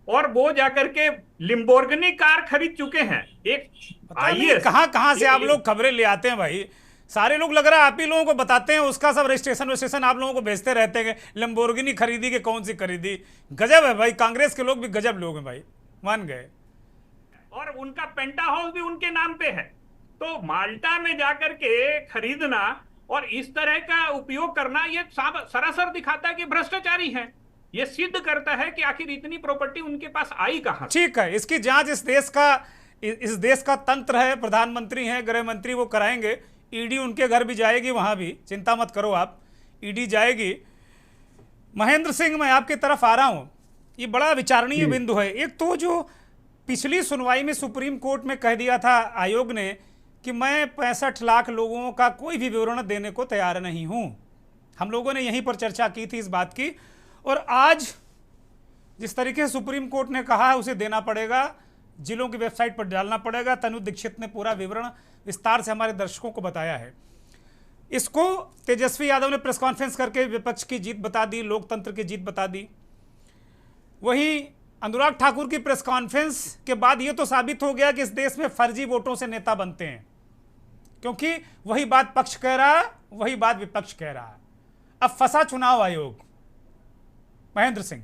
Speaker 12: और वो जाकर के लिम्बोर्गिनी कार खरीद चुके हैं। एक आईएएस,
Speaker 1: कहां से आप लोग खबरें ले आते हैं भाई? सारे लोग लग रहा है आप ही लोगों को बताते हैं, उसका सब रजिस्ट्रेशन आप लोगों को भेजते रहते हैं। लंबोर्गिनी खरीदी कि कौन सी खरीदी? गजब है भाई, कांग्रेस के लोग भी गजब लोग हैं भाई, मान गए।
Speaker 12: और उनका पेंटा हाउस भी उनके नाम पे है। तो माल्टा में जाकर के खरीदना और इस तरह का उपयोग करना ये सरासर दिखाता है कि भ्रष्टाचारी है। ये सिद्ध करता है कि आखिर इतनी प्रॉपर्टी उनके पास आई कहां।
Speaker 1: ठीक है, इसकी जांच इस देश का तंत्र है, प्रधानमंत्री हैं, गृह मंत्री, वो कराएंगे। ईडी उनके घर भी जाएगी, वहां भी चिंता मत करो आप, ईडी जाएगी। महेंद्र सिंह, मैं आपकी तरफ आ रहा हूं। ये बड़ा विचारणीय बिंदु है। एक तो जो पिछली सुनवाई में सुप्रीम कोर्ट में कह दिया था आयोग ने कि मैं 65 लाख लोगों का कोई भी विवरण देने को तैयार नहीं हूं। हम लोगों ने यहीं पर चर्चा की थी इस बात की, और आज जिस तरीके से सुप्रीम कोर्ट ने कहा है उसे देना पड़ेगा, जिलों की वेबसाइट पर डालना पड़ेगा। तनु दीक्षित ने पूरा विवरण विस्तार से हमारे दर्शकों को बताया है। इसको तेजस्वी यादव ने प्रेस कॉन्फ्रेंस करके विपक्ष की जीत बता दी, लोकतंत्र की जीत बता दी। वहीं अनुराग ठाकुर की प्रेस कॉन्फ्रेंस के बाद यह तो साबित हो गया कि इस देश में फर्जी वोटों से नेता बनते हैं, क्योंकि वही बात पक्ष कह रहा है, वही बात विपक्ष कह रहा है। अब फंसा चुनाव आयोग। महेंद्र सिंह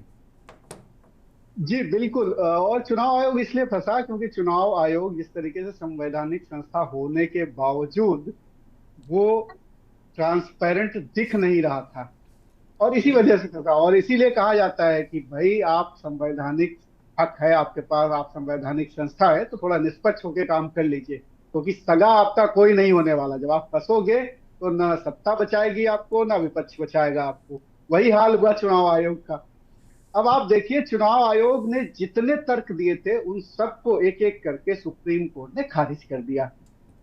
Speaker 13: जी बिल्कुल, और चुनाव आयोग इसलिए फंसा क्योंकि चुनाव आयोग जिस तरीके से संवैधानिक संस्था होने के बावजूद वो ट्रांसपेरेंट दिख नहीं रहा था, और इसी वजह से फंसा। और इसीलिए कहा जाता है कि भाई आप संवैधानिक हक है आपके पास, आप संवैधानिक संस्था है, तो थोड़ा निष्पक्ष होकर काम कर लीजिए, क्योंकि सगा आपका कोई नहीं होने वाला। जब आप फंसोगे तो ना सत्ता बचाएगी आपको, ना विपक्ष बचाएगा आपको। वही हाल हुआ चुनाव आयोग का। अब आप देखिए, चुनाव आयोग ने जितने तर्क दिए थे उन सबको एक एक करके सुप्रीम कोर्ट ने खारिज कर दिया।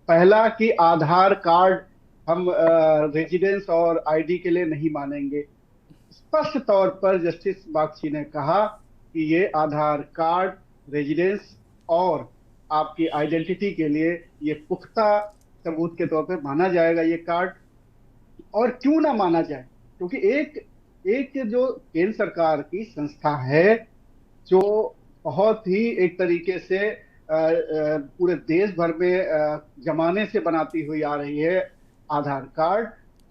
Speaker 13: पहला कि आधार कार्ड हम रेजिडेंस और आईडी के लिए नहीं मानेंगे। स्पष्ट तौर पर जस्टिस बागची ने कहा कि ये आधार कार्ड, रेजिडेंस और आपकी आइडेंटिटी के लिए ये पुख्ता सबूत के तौर पर माना जाएगा ये कार्ड। और क्यों ना माना जाए, क्योंकि एक जो केंद्र सरकार की संस्था है जो बहुत ही एक तरीके से पूरे देश भर में जमाने से बनाती हुई आ रही है आधार कार्ड,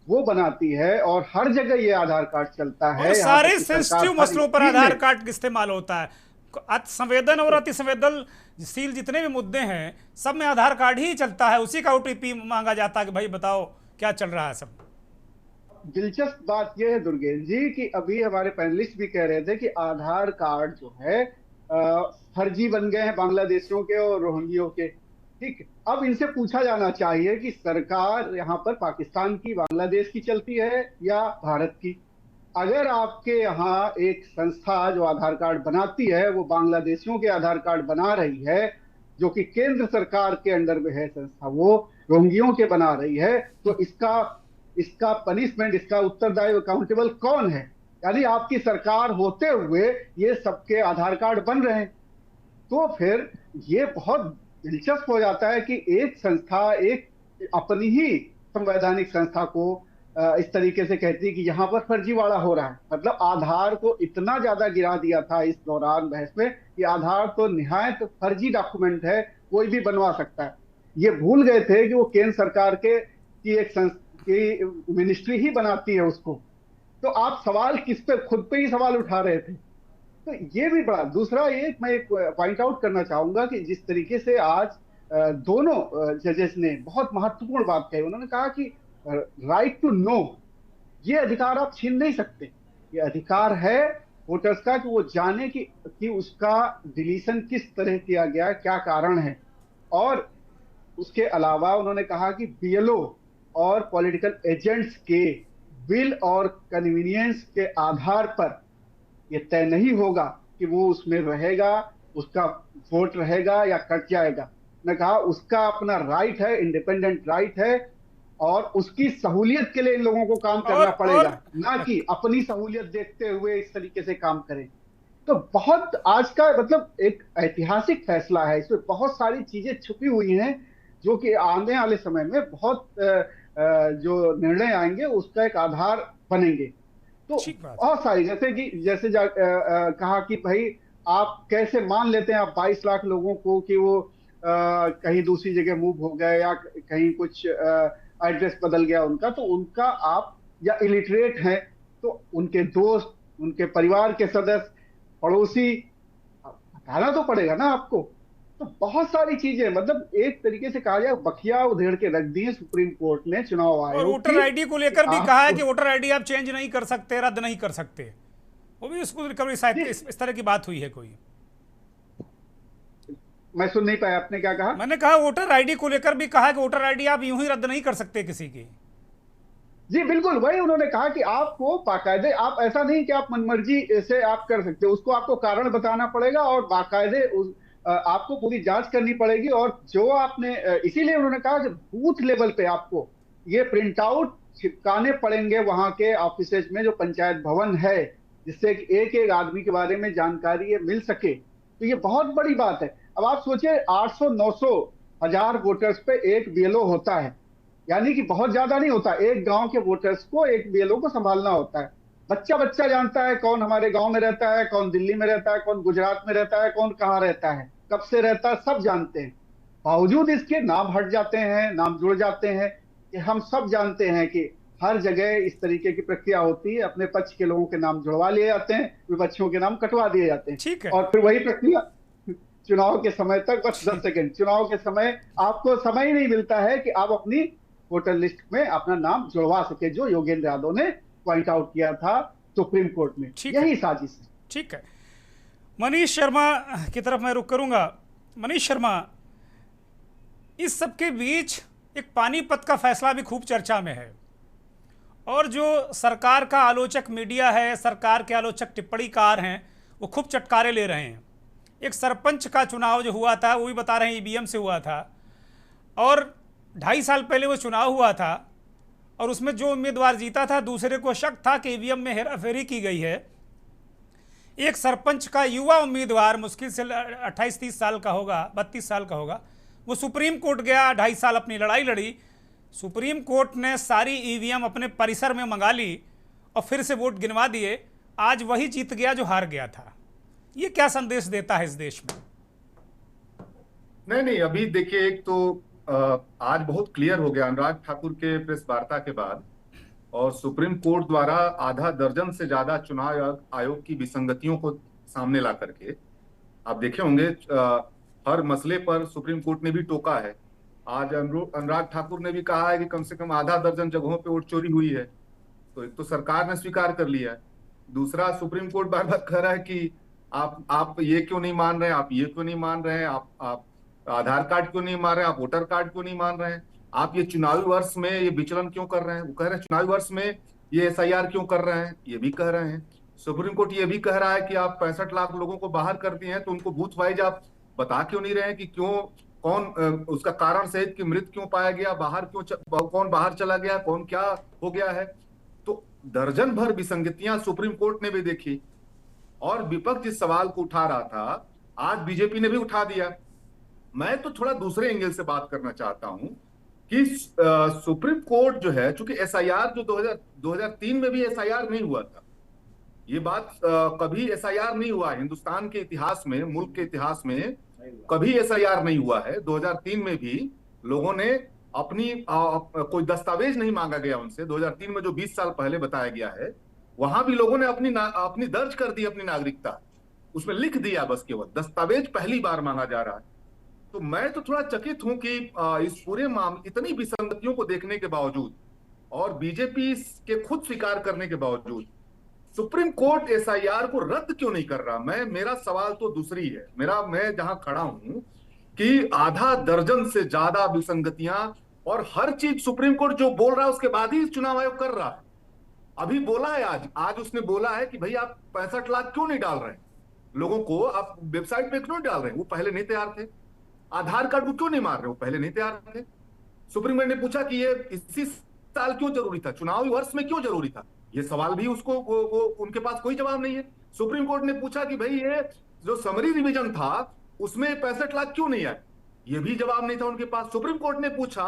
Speaker 13: वो बनाती है और हर जगह ये आधार कार्ड चलता है।
Speaker 1: सारे सेंसिटिव मसलों पर आधार कार्ड का इस्तेमाल होता है। संवेदन और अति संवेदनशील जितने भी मुद्दे हैं सब में आधार कार्ड ही चलता है, उसी का ओटीपी मांगा जाता है कि भाई बताओ क्या चल रहा है सब।
Speaker 13: दिलचस्प बात यह है दुर्गेश जी कि अभी हमारे पैनलिस्ट भी कह रहे थे कि आधार कार्ड जो है फर्जी बन गए हैं बांग्लादेशियों के और रोहिंग्यों के। ठीक, अब इनसे पूछा जाना चाहिए कि सरकार यहाँ पर पाकिस्तान की, बांग्लादेश की चलती है या भारत की? अगर आपके यहाँ एक संस्था जो आधार कार्ड बनाती है वो बांग्लादेशियों के आधार कार्ड बना रही है, जो कि केंद्र सरकार के अंडर में है संस्था, वो रोहिंग्यों के बना रही है, तो इसका पनिशमेंट, इसका उत्तरदायी, अकाउंटेबल कौन है? यानी आपकी सरकार होते हुए ये सबके आधार कार्ड बन रहे हैं। तो फिर ये बहुत दिलचस्प हो जाता है कि एक संस्था एक अपनी ही संवैधानिक संस्था को इस तरीके से कहती है कि यहाँ पर फर्जीवाड़ा हो रहा है। मतलब आधार को इतना ज्यादा गिरा दिया था इस दौरान बहस में कि आधार तो निहायत फर्जी डॉक्यूमेंट है, कोई भी बनवा सकता है। ये भूल गए थे कि वो केंद्र सरकार की एक मिनिस्ट्री ही बनाती है उसको। तो आप सवाल किस पे, खुद पे ही सवाल उठा रहे थे। तो ये भी बड़ा। दूसरा मैं एक पॉइंट आउट करना चाहूंगा कि जिस तरीके से आज दोनों जजेस ने बहुत महत्वपूर्ण बात कही। उन्होंने कहा कि राइट टू नो, ये अधिकार आप छीन नहीं सकते। ये अधिकार है वोटर्स का कि वो जाने कि उसका डिलीशन किस तरह किया गया, क्या कारण है। और उसके अलावा उन्होंने कहा कि बीएलओ और पॉलिटिकल एजेंट्स के विल और कन्वीनियंस के आधार पर ये तय नहीं होगा कि वो उसमें रहेगा, उसका वोट रहेगा या कट जाएगा। मैं कहा उसका अपना राइट है, इंडिपेंडेंट राइट है, और उसकी सहूलियत के लिए इन लोगों को काम करना पड़ेगा, ना कि अपनी सहूलियत देखते हुए इस तरीके से काम करें। तो बहुत आज का मतलब एक ऐतिहासिक फैसला है, इसमें बहुत सारी चीजें छुपी हुई हैं जो कि आने वाले समय में बहुत जो निर्णय आएंगे उसका एक आधार बनेंगे। तो बहुत सारी जैसे कहा कि भाई आप कैसे मान लेते हैं आप 22 लाख लोगों को कि वो कहीं दूसरी जगह मूव हो गए या कहीं कुछ एड्रेस बदल गया उनका, तो उनका आप या इलिटरेट हैं तो उनके दोस्त, उनके परिवार के सदस्य, पड़ोसी बताना तो पड़ेगा ना आपको। तो बहुत सारी चीजें मतलब एक तरीके से कहा जाए बखिया उधेड़ के रख दिए सुप्रीम कोर्ट ने चुनाव आयोग।
Speaker 1: और वोटर आईडी को लेकर भी कहा है कि वोटर आईडी आप चेंज नहीं कर सकते, रद्द नहीं कर सकते, वो भी उसको रिकवरी शायद इस तरह की बात हुई है कोई।
Speaker 13: मैं सुन नहीं पाया, आपने क्या कहा?
Speaker 1: मैंने कहा वोटर आईडी को लेकर भी कहा कि वोटर आईडी आप यूं ही रद्द नहीं कर सकते किसी की।
Speaker 13: जी बिल्कुल, वही उन्होंने कहा कि आपको बाकायदे, आप ऐसा नहीं कि आप मनमर्जी से आप कर सकते, उसको आपको कारण बताना पड़ेगा और बाकायदे आपको पूरी जांच करनी पड़ेगी। और जो आपने, इसीलिए उन्होंने कहा कि बूथ लेवल पे आपको ये प्रिंट आउट चिपकाने पड़ेंगे वहां के ऑफिसेज में जो पंचायत भवन है, जिससे एक एक आदमी के बारे में जानकारी ये मिल सके। तो ये बहुत बड़ी बात है। अब आप सोचिए 800, 900, 1000 वोटर्स पे एक बीएलओ होता है, यानी कि बहुत ज्यादा नहीं होता। एक गांव के वोटर्स को एक बीएलओ को संभालना होता है। बच्चा बच्चा जानता है कौन हमारे गांव में रहता है, कौन दिल्ली में रहता है, कौन गुजरात में रहता है, कौन कहाँ रहता है, कब से रहता है, सब जानते हैं। बावजूद इसके नाम हट जाते हैं, नाम जुड़ जाते हैं। कि हम सब जानते हैं कि हर जगह इस तरीके की प्रक्रिया होती है, अपने पक्ष के लोगों के नाम जुड़वा लिए जाते हैं, विपक्षियों के नाम कटवा दिए जाते हैं।
Speaker 1: ठीक है।
Speaker 13: और फिर वही प्रक्रिया चुनाव के समय तक, बस 10 सेकंड, चुनाव के समय आपको समय ही नहीं मिलता है कि आप अपनी वोटर लिस्ट में अपना नाम जुड़वा सके, जो योगेंद्र यादव ने पॉइंट आउट किया था सुप्रीम कोर्ट में। यही साजिश है।
Speaker 1: ठीक है, मनीष शर्मा की तरफ मैं रुख करूंगा। मनीष शर्मा, इस सब के बीच एक पानीपत का फैसला भी खूब चर्चा में है, और जो सरकार का आलोचक मीडिया है, सरकार के आलोचक टिप्पणीकार हैं, वो खूब चटकारे ले रहे हैं। एक सरपंच का चुनाव जो हुआ था वो भी बता रहे हैं ईवीएम से हुआ था, और 2.5 साल पहले वो चुनाव हुआ था, और उसमें जो उम्मीदवार जीता था दूसरे को शक था कि ईवीएम में हेराफेरी की गई है। एक सरपंच का युवा उम्मीदवार, मुश्किल से 28-30 साल का होगा, 32 साल का होगा, वो सुप्रीम कोर्ट गया, 2.5 साल अपनी लड़ाई लड़ी। सुप्रीम कोर्ट ने सारी ईवीएम अपने परिसर में मंगा ली और फिर से वोट गिनवा दिए। आज वही जीत गया जो हार गया था। ये क्या संदेश देता है इस देश में?
Speaker 14: नहीं, अभी देखिए, एक तो आज बहुत क्लियर हो गया अनुराग ठाकुर के प्रेस वार्ता के बाद, और सुप्रीम कोर्ट द्वारा आधा दर्जन से ज्यादा चुनाव आयोग की विसंगतियों को सामने ला करके, आप देखे होंगे हर मसले पर सुप्रीम कोर्ट ने भी टोका है। आज अनुराग ठाकुर ने भी कहा है कि कम से कम आधा दर्जन जगहों पे वोट चोरी हुई है, तो एक तो सरकार ने स्वीकार कर लिया है। दूसरा, सुप्रीम कोर्ट बार बार कह रहा है कि आप ये क्यों नहीं मान रहे हैं, आप ये क्यों नहीं मान रहे हैं, आप आधार कार्ड क्यों नहीं मान रहे हैं, आप वोटर कार्ड क्यों नहीं मान रहे हैं, आप ये चुनावी वर्ष में ये विचलन क्यों कर रहे हैं। वो कह रहे हैं चुनावी वर्ष में ये एसआईआर क्यों कर रहे हैं, ये भी कह रहे हैं। सुप्रीम कोर्ट ये भी कह रहा है कि आप 65 लाख लोगों को बाहर कर दिए हैं, तो उनको बूथ वाइज आप बता क्यों नहीं रहे हैं कि क्यों, कौन उसका कारण सहित कि मृत क्यों पाया गया, बाहर क्यों, कौन बाहर चला गया, कौन क्या हो गया है। तो दर्जन भर विसंगतियां सुप्रीम कोर्ट ने भी देखी, और विपक्ष जिस सवाल को उठा रहा था आज बीजेपी ने भी उठा दिया। मैं तो थोड़ा दूसरे एंगल से बात करना चाहता हूं कि सुप्रीम कोर्ट जो है, चूंकि एसआईआर जो 2003 में भी एसआईआर नहीं हुआ था, ये बात कभी एसआईआर नहीं हुआ हिंदुस्तान के इतिहास में, मुल्क के इतिहास में कभी एसआईआर नहीं हुआ है। 2003 में भी लोगों ने अपनी कोई दस्तावेज नहीं मांगा गया उनसे। 2003 में जो 20 साल पहले बताया गया है, वहां भी लोगों ने अपनी दर्ज कर दी अपनी नागरिकता, उसमें लिख दिया, बस केवल दस्तावेज पहली बार मांगा जा रहा है। तो मैं तो थोड़ा चकित हूं कि इस पूरे मामले, इतनी विसंगतियों को देखने के बावजूद और बीजेपी के खुद स्वीकार करने के बावजूद सुप्रीम कोर्ट एसआईआर को रद्द क्यों नहीं कर रहा। मेरा सवाल तो दूसरी है। मैं जहां खड़ा हूं कि आधा दर्जन से ज्यादा विसंगतियां और हर चीज सुप्रीम कोर्ट जो बोल रहा है उसके बाद ही चुनाव आयोग कर रहा है। अभी बोला है, आज उसने बोला है कि भाई आप 65 लाख क्यों नहीं डाल रहे हैं लोगों को, आप वेबसाइट पे क्यों नहीं डाल रहे हैं? वो पहले नहीं तैयार थे। आधार कार्ड को क्यों नहीं मार रहे? वो पहले नहीं तैयार थे। सुप्रीम कोर्ट ने पूछा कि ये इसी साल क्यों जरूरी था, चुनावी वर्ष में क्यों जरूरी था? ये सवाल भी उसको उनके पास कोई जवाब नहीं है। सुप्रीम कोर्ट ने पूछा कि भाई ये जो समरी रिवीजन था उसमें 65 लाख क्यों नहीं आए? ये भी जवाब नहीं था उनके पास। सुप्रीम कोर्ट ने पूछा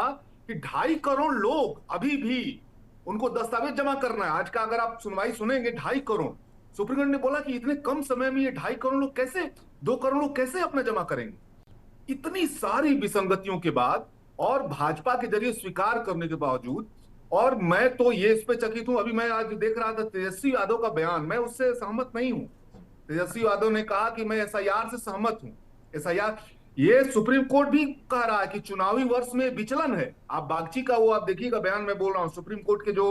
Speaker 14: कि 2.5 करोड़ लोग अभी भी उनको दस्तावेज जमा करना है। आज का अगर आप सुनवाई सुनेंगे 2.5 करोड़, सुप्रीम कोर्ट ने बोला कि इतने कम समय में ये 2.5 करोड़ लोग कैसे, 2 करोड़ लोग कैसे अपना जमा करेंगे? इतनी सारी विसंगतियों के बाद और भाजपा के जरिए स्वीकार करने के बावजूद, और मैं तो ये इस पे चकित हूं। अभी मैं आज देख रहा था तेजस्वी यादव का बयान, मैं उससे सहमत नहीं हूं। तेजस्वी यादव ने कहा कि मैं एसआईआर से सहमत हूं। एसआईआर, ये सुप्रीम कोर्ट भी कह रहा है कि चुनावी वर्ष में विचलन है। आप बागची का वो आप देखिएगा बयान मैं बोल रहा हूं, सुप्रीम कोर्ट के जो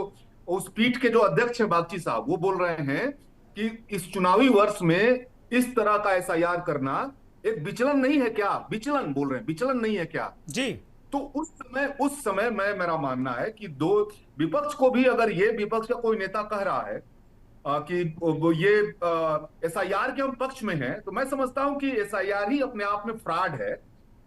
Speaker 14: उस पीठ के जो अध्यक्ष हैं बागची साहब, वो बोल रहे हैं कि इस चुनावी वर्ष में इस तरह का एसआईआर करना एक विचलन नहीं है क्या? विचलन बोल रहे हैं, विचलन नहीं है क्या
Speaker 1: जी?
Speaker 14: तो उस समय मेरा मानना है कि दो विपक्ष को भी, अगर ये विपक्ष का कोई नेता कह रहा है कि ये एसआईआर के हम पक्ष में हैं, तो मैं समझता हूं कि एसआईआर ही अपने आप में फ्रॉड है,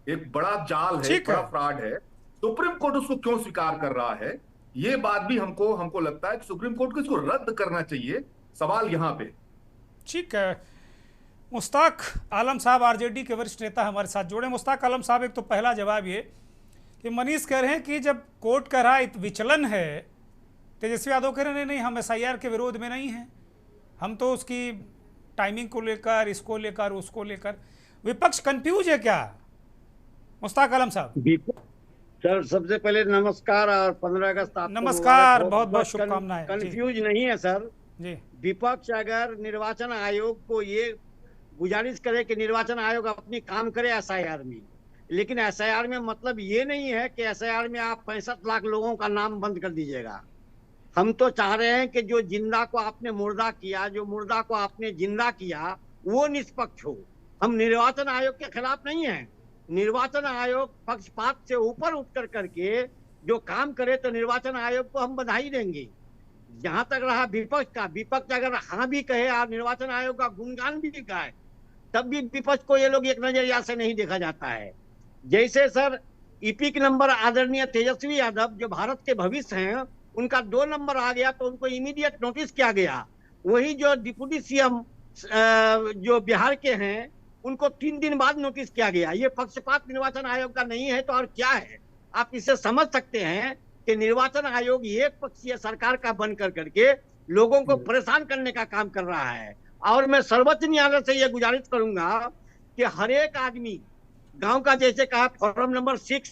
Speaker 14: एक बड़ा जाल है, एक बड़ा फ्रॉड है। सुप्रीम कोर्ट उसको क्यों स्वीकार कर रहा है, ये बात भी हमको लगता है कि सुप्रीम कोर्ट को इसको रद्द करना चाहिए। सवाल यहां पे।
Speaker 1: ठीक है, मुश्ताक आलम साहब आरजेडी के वरिष्ठ नेता हमारे साथ जुड़े। मुश्ताक आलम साहब, एक तो पहला जवाब ये कि मनीष कह रहे हैं कि जब कोर्ट कह रहा है विचलन है, तेजस्वी यादव कह रहे हैं नहीं हम एसआईआर के विरोध में नहीं हैं, हम तो उसकी टाइमिंग को लेकर, इसको लेकर, उसको लेकर। विपक्ष कंफ्यूज है क्या मुश्ताक आलम साहब?
Speaker 15: सर सबसे पहले नमस्कार और 15 अगस्त आपको
Speaker 1: नमस्कार, बहुत बहुत शुभकामनाएं।
Speaker 15: कंफ्यूज नहीं है सर
Speaker 1: जी।
Speaker 15: विपक्ष अगर निर्वाचन आयोग को ये गुजारिश करे कि निर्वाचन आयोग अपनी काम करे एसआईआर में, लेकिन एसआईआर में मतलब ये नहीं है कि एसआईआर में आप 65 लाख लोगों का नाम बंद कर दीजिएगा। हम तो चाह रहे हैं कि जो जिंदा को आपने मुर्दा किया, जो मुर्दा को आपने जिंदा किया, वो निष्पक्ष हो। हम निर्वाचन आयोग के खिलाफ नहीं हैं। निर्वाचन आयोग पक्षपात से ऊपर उठकर करके जो काम करे तो निर्वाचन आयोग को हम बधाई देंगे। जहां तक रहा विपक्ष का, विपक्ष अगर हाँ भी कहे और निर्वाचन आयोग का गुणगान भी गाए, तब भी विपक्ष को ये लोग एक नजरिया से नहीं देखा जाता है। जैसे सर ईपिक नंबर आदरणीय तेजस्वी यादव जो भारत के भविष्य हैं, उनका 2 नंबर आ गया तो उनको इमीडिएट नोटिस किया गया। वही जो डिप्टी सीएम जो बिहार के हैं, उनको 3 दिन बाद नोटिस किया गया। ये पक्षपात निर्वाचन आयोग का नहीं है तो और क्या है? आप इससे समझ सकते हैं कि निर्वाचन आयोग एक पक्षीय सरकार का बन करके लोगों को परेशान करने का काम कर रहा है। और मैं सर्वोच्च न्यायालय से यह गुजारिश करूंगा कि हर एक आदमी गांव का, जैसे कहा फॉर्म नंबर 6,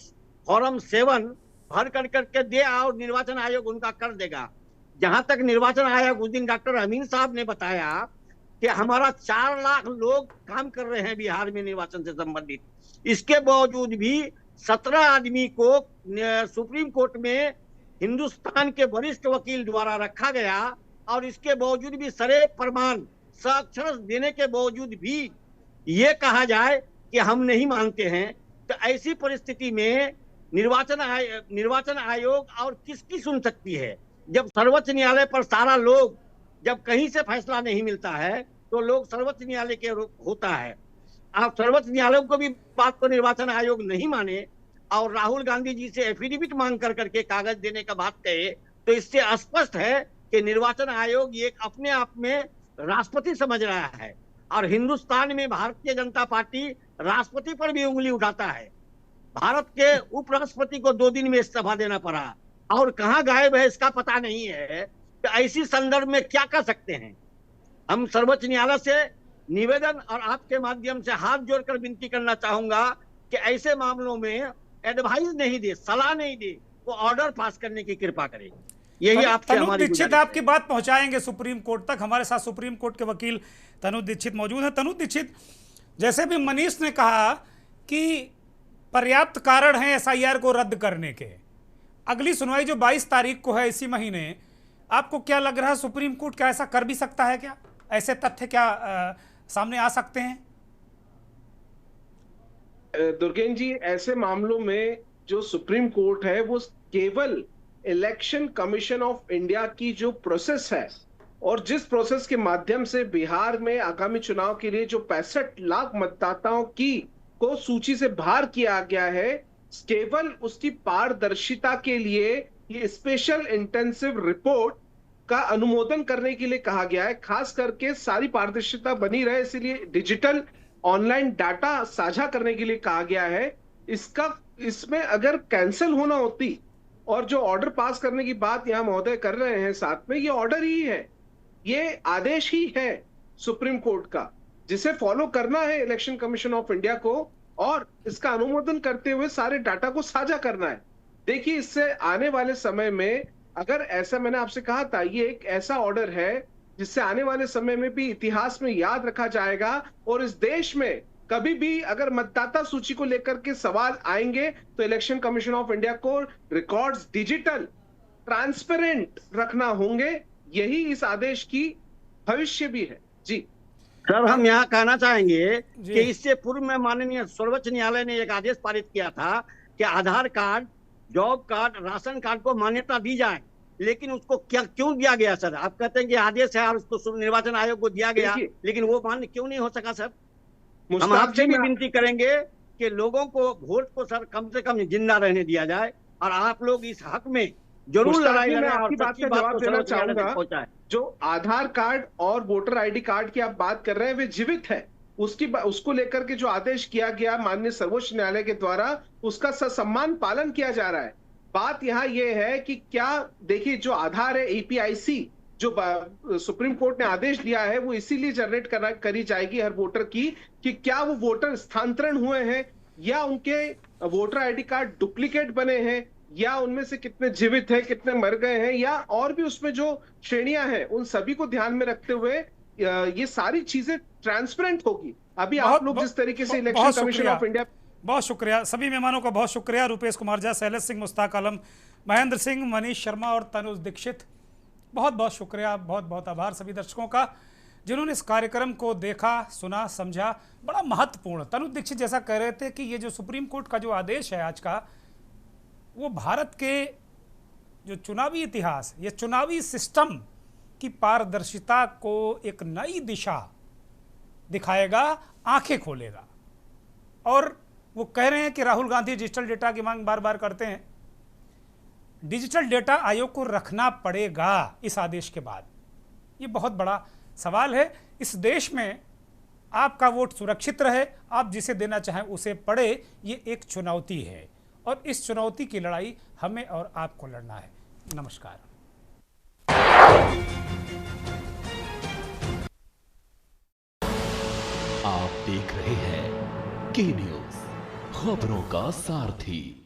Speaker 15: फॉर्म 7 भर करके दे और निर्वाचन आयोग उनका कर देगा। जहां तक निर्वाचन आयोग, उस दिन डॉक्टर अमीन साहब ने बताया कि हमारा 4 लाख लोग काम कर रहे हैं बिहार में निर्वाचन से संबंधित। इसके बावजूद भी 17 आदमी को सुप्रीम कोर्ट में हिंदुस्तान के वरिष्ठ वकील द्वारा रखा गया और इसके बावजूद भी सरे प्रमाण साक्षर देने के बावजूद भी ये कहा जाए कि हम नहीं मानते हैं। तो ऐसी परिस्थिति में निर्वाचन आयोग और किसकी सुन सकती है? जब सर्वोच्च न्यायालय पर सारा लोग, जब कहीं से फैसला नहीं मिलता है तो लोग सर्वोच्च न्यायालय के होता है। आप सर्वोच्च न्यायालय को भी बात को निर्वाचन आयोग नहीं माने और राहुल गांधी जी से एफिडेविट मांग करके कागज देने का बात कहे, तो इससे स्पष्ट है कि निर्वाचन आयोग ये अपने आप में राष्ट्रपति समझ रहा है। और हिंदुस्तान में भारतीय जनता पार्टी राष्ट्रपति पर भी उंगली उठाता है। भारत के उपराष्ट्रपति को 2 दिन में इस्तीफा देना पड़ा और कहाँ गायब है इसका पता नहीं है। तो ऐसी संदर्भ में क्या कर सकते हैं? हम सर्वोच्च न्यायालय से निवेदन और आपके माध्यम से हाथ जोड़कर विनती करना चाहूंगा कि ऐसे मामलों में एडवाइस नहीं दे, सलाह नहीं दे, वो ऑर्डर पास करने की कृपा करें। यही आपसे हमारी
Speaker 1: दीक्षित आपकी बात पहुंचाएंगे सुप्रीम कोर्ट तक। हमारे साथ सुप्रीम कोर्ट के वकील तनु दीक्षित मौजूद हैं। तनु दीक्षित, जैसे भी मनीष ने कहा कि पर्याप्त कारण है एसआईआर को रद्द करने के, अगली सुनवाई जो 22 तारीख को है इसी महीने, आपको क्या लग रहा है सुप्रीम कोर्ट क्या ऐसा कर भी सकता है? क्या ऐसे तथ्य क्या सामने आ सकते हैं?
Speaker 11: दुर्गेन जी, ऐसे मामलों में जो सुप्रीम कोर्ट है वो केवल इलेक्शन कमीशन ऑफ इंडिया की जो प्रोसेस है और जिस प्रोसेस के माध्यम से बिहार में आगामी चुनाव के लिए जो 65 लाख मतदाताओं की को सूची से बाहर किया गया है, केवल उसकी पारदर्शिता के लिए ये स्पेशल इंटेंसिव रिपोर्ट का अनुमोदन करने के लिए कहा गया है। खास करके सारी पारदर्शिता बनी रहे इसलिए डिजिटल ऑनलाइन डाटा साझा करने के लिए कहा गया है। इसमें अगर कैंसिल होना होती और जो ऑर्डर पास करने की बात यहां महोदय कर रहे हैं साथ में, ये ऑर्डर ही है, ये आदेश ही है सुप्रीम कोर्ट का, जिसे फॉलो करना है इलेक्शन कमीशन ऑफ इंडिया को और इसका अनुमोदन करते हुए सारे डाटा को साझा करना है। देखिए, इससे आने वाले समय में अगर ऐसा, मैंने आपसे कहा था, ये एक ऐसा ऑर्डर है जिससे आने वाले समय में भी इतिहास में याद रखा जाएगा और इस देश में कभी भी अगर मतदाता सूची को लेकर के सवाल आएंगे तो इलेक्शन कमीशन ऑफ इंडिया को रिकॉर्ड्स डिजिटल ट्रांसपेरेंट रखना होंगे। यही इस आदेश की भविष्य भी है। जी
Speaker 15: सर, हम यहाँ कहना चाहेंगे कि इससे पूर्व में माननीय सर्वोच्च न्यायालय ने एक आदेश पारित किया था कि Aadhaar card, job card, ration card को मान्यता दी जाए, लेकिन उसको क्या क्यों दिया गया सर? आप कहते हैं कि आदेश है और उसको निर्वाचन आयोग को दिया गया, लेकिन वो मान्य क्यों नहीं हो सका सर? हम आपसे भी विनती करेंगे कि लोगों को वोट को सर कम से कम जिंदा रहने दिया जाए और आप लोग इस हक में जरूर लड़ाई लड़ें और
Speaker 11: सच्ची बात को देना चाहूंगा। जो आधार कार्ड और वोटर आईडी कार्ड की आप बात कर रहे हैं वे जीवित है, उसको लेकर के जो आदेश किया गया माननीय सर्वोच्च न्यायालय के द्वारा उसका ससम्मान पालन किया जा रहा है। बात यहाँ ये है कि क्या, देखिए, जो आधार है ईपीआईसी जो सुप्रीम कोर्ट ने आदेश दिया है वो इसीलिए जनरेट करी जाएगी हर वोटर की कि क्या वो वोटर स्थानांतरण हुए हैं या उनके वोटर आईडी कार्ड डुप्लीकेट बने हैं या उनमें से कितने जीवित हैं, कितने मर गए हैं, या और भी उसमें जो श्रेणियां हैं उन सभी को ध्यान में रखते हुए ये सारी चीजें ट्रांसपेरेंट होगी। अभी आप लोग जिस तरीके से इलेक्शन कमीशन ऑफ इंडिया।
Speaker 1: बहुत शुक्रिया सभी मेहमानों का, बहुत शुक्रिया। रूपेश कुमार झा, शैलेश सिंह, मुश्ताक आलम, महेंद्र सिंह, मनीष शर्मा और तनुज दीक्षित, बहुत बहुत शुक्रिया, बहुत बहुत आभार सभी दर्शकों का जिन्होंने इस कार्यक्रम को देखा, सुना, समझा। बड़ा महत्वपूर्ण, तनुज दीक्षित जैसा कह रहे थे कि ये जो सुप्रीम कोर्ट का जो आदेश है आज का, वो भारत के जो चुनावी इतिहास, ये चुनावी सिस्टम की पारदर्शिता को एक नई दिशा दिखाएगा, आंखें खोलेगा। और वो कह रहे हैं कि राहुल गांधी डिजिटल डेटा की मांग बार बार करते हैं, डिजिटल डेटा आयोग को रखना पड़ेगा इस आदेश के बाद। ये बहुत बड़ा सवाल है। इस देश में आपका वोट सुरक्षित रहे, आप जिसे देना चाहें उसे पड़े, ये एक चुनौती है और इस चुनौती की लड़ाई हमें और आपको लड़ना है। नमस्कार।
Speaker 9: आप देख रहे हैं के न्यूज़, खबरों का सारथी।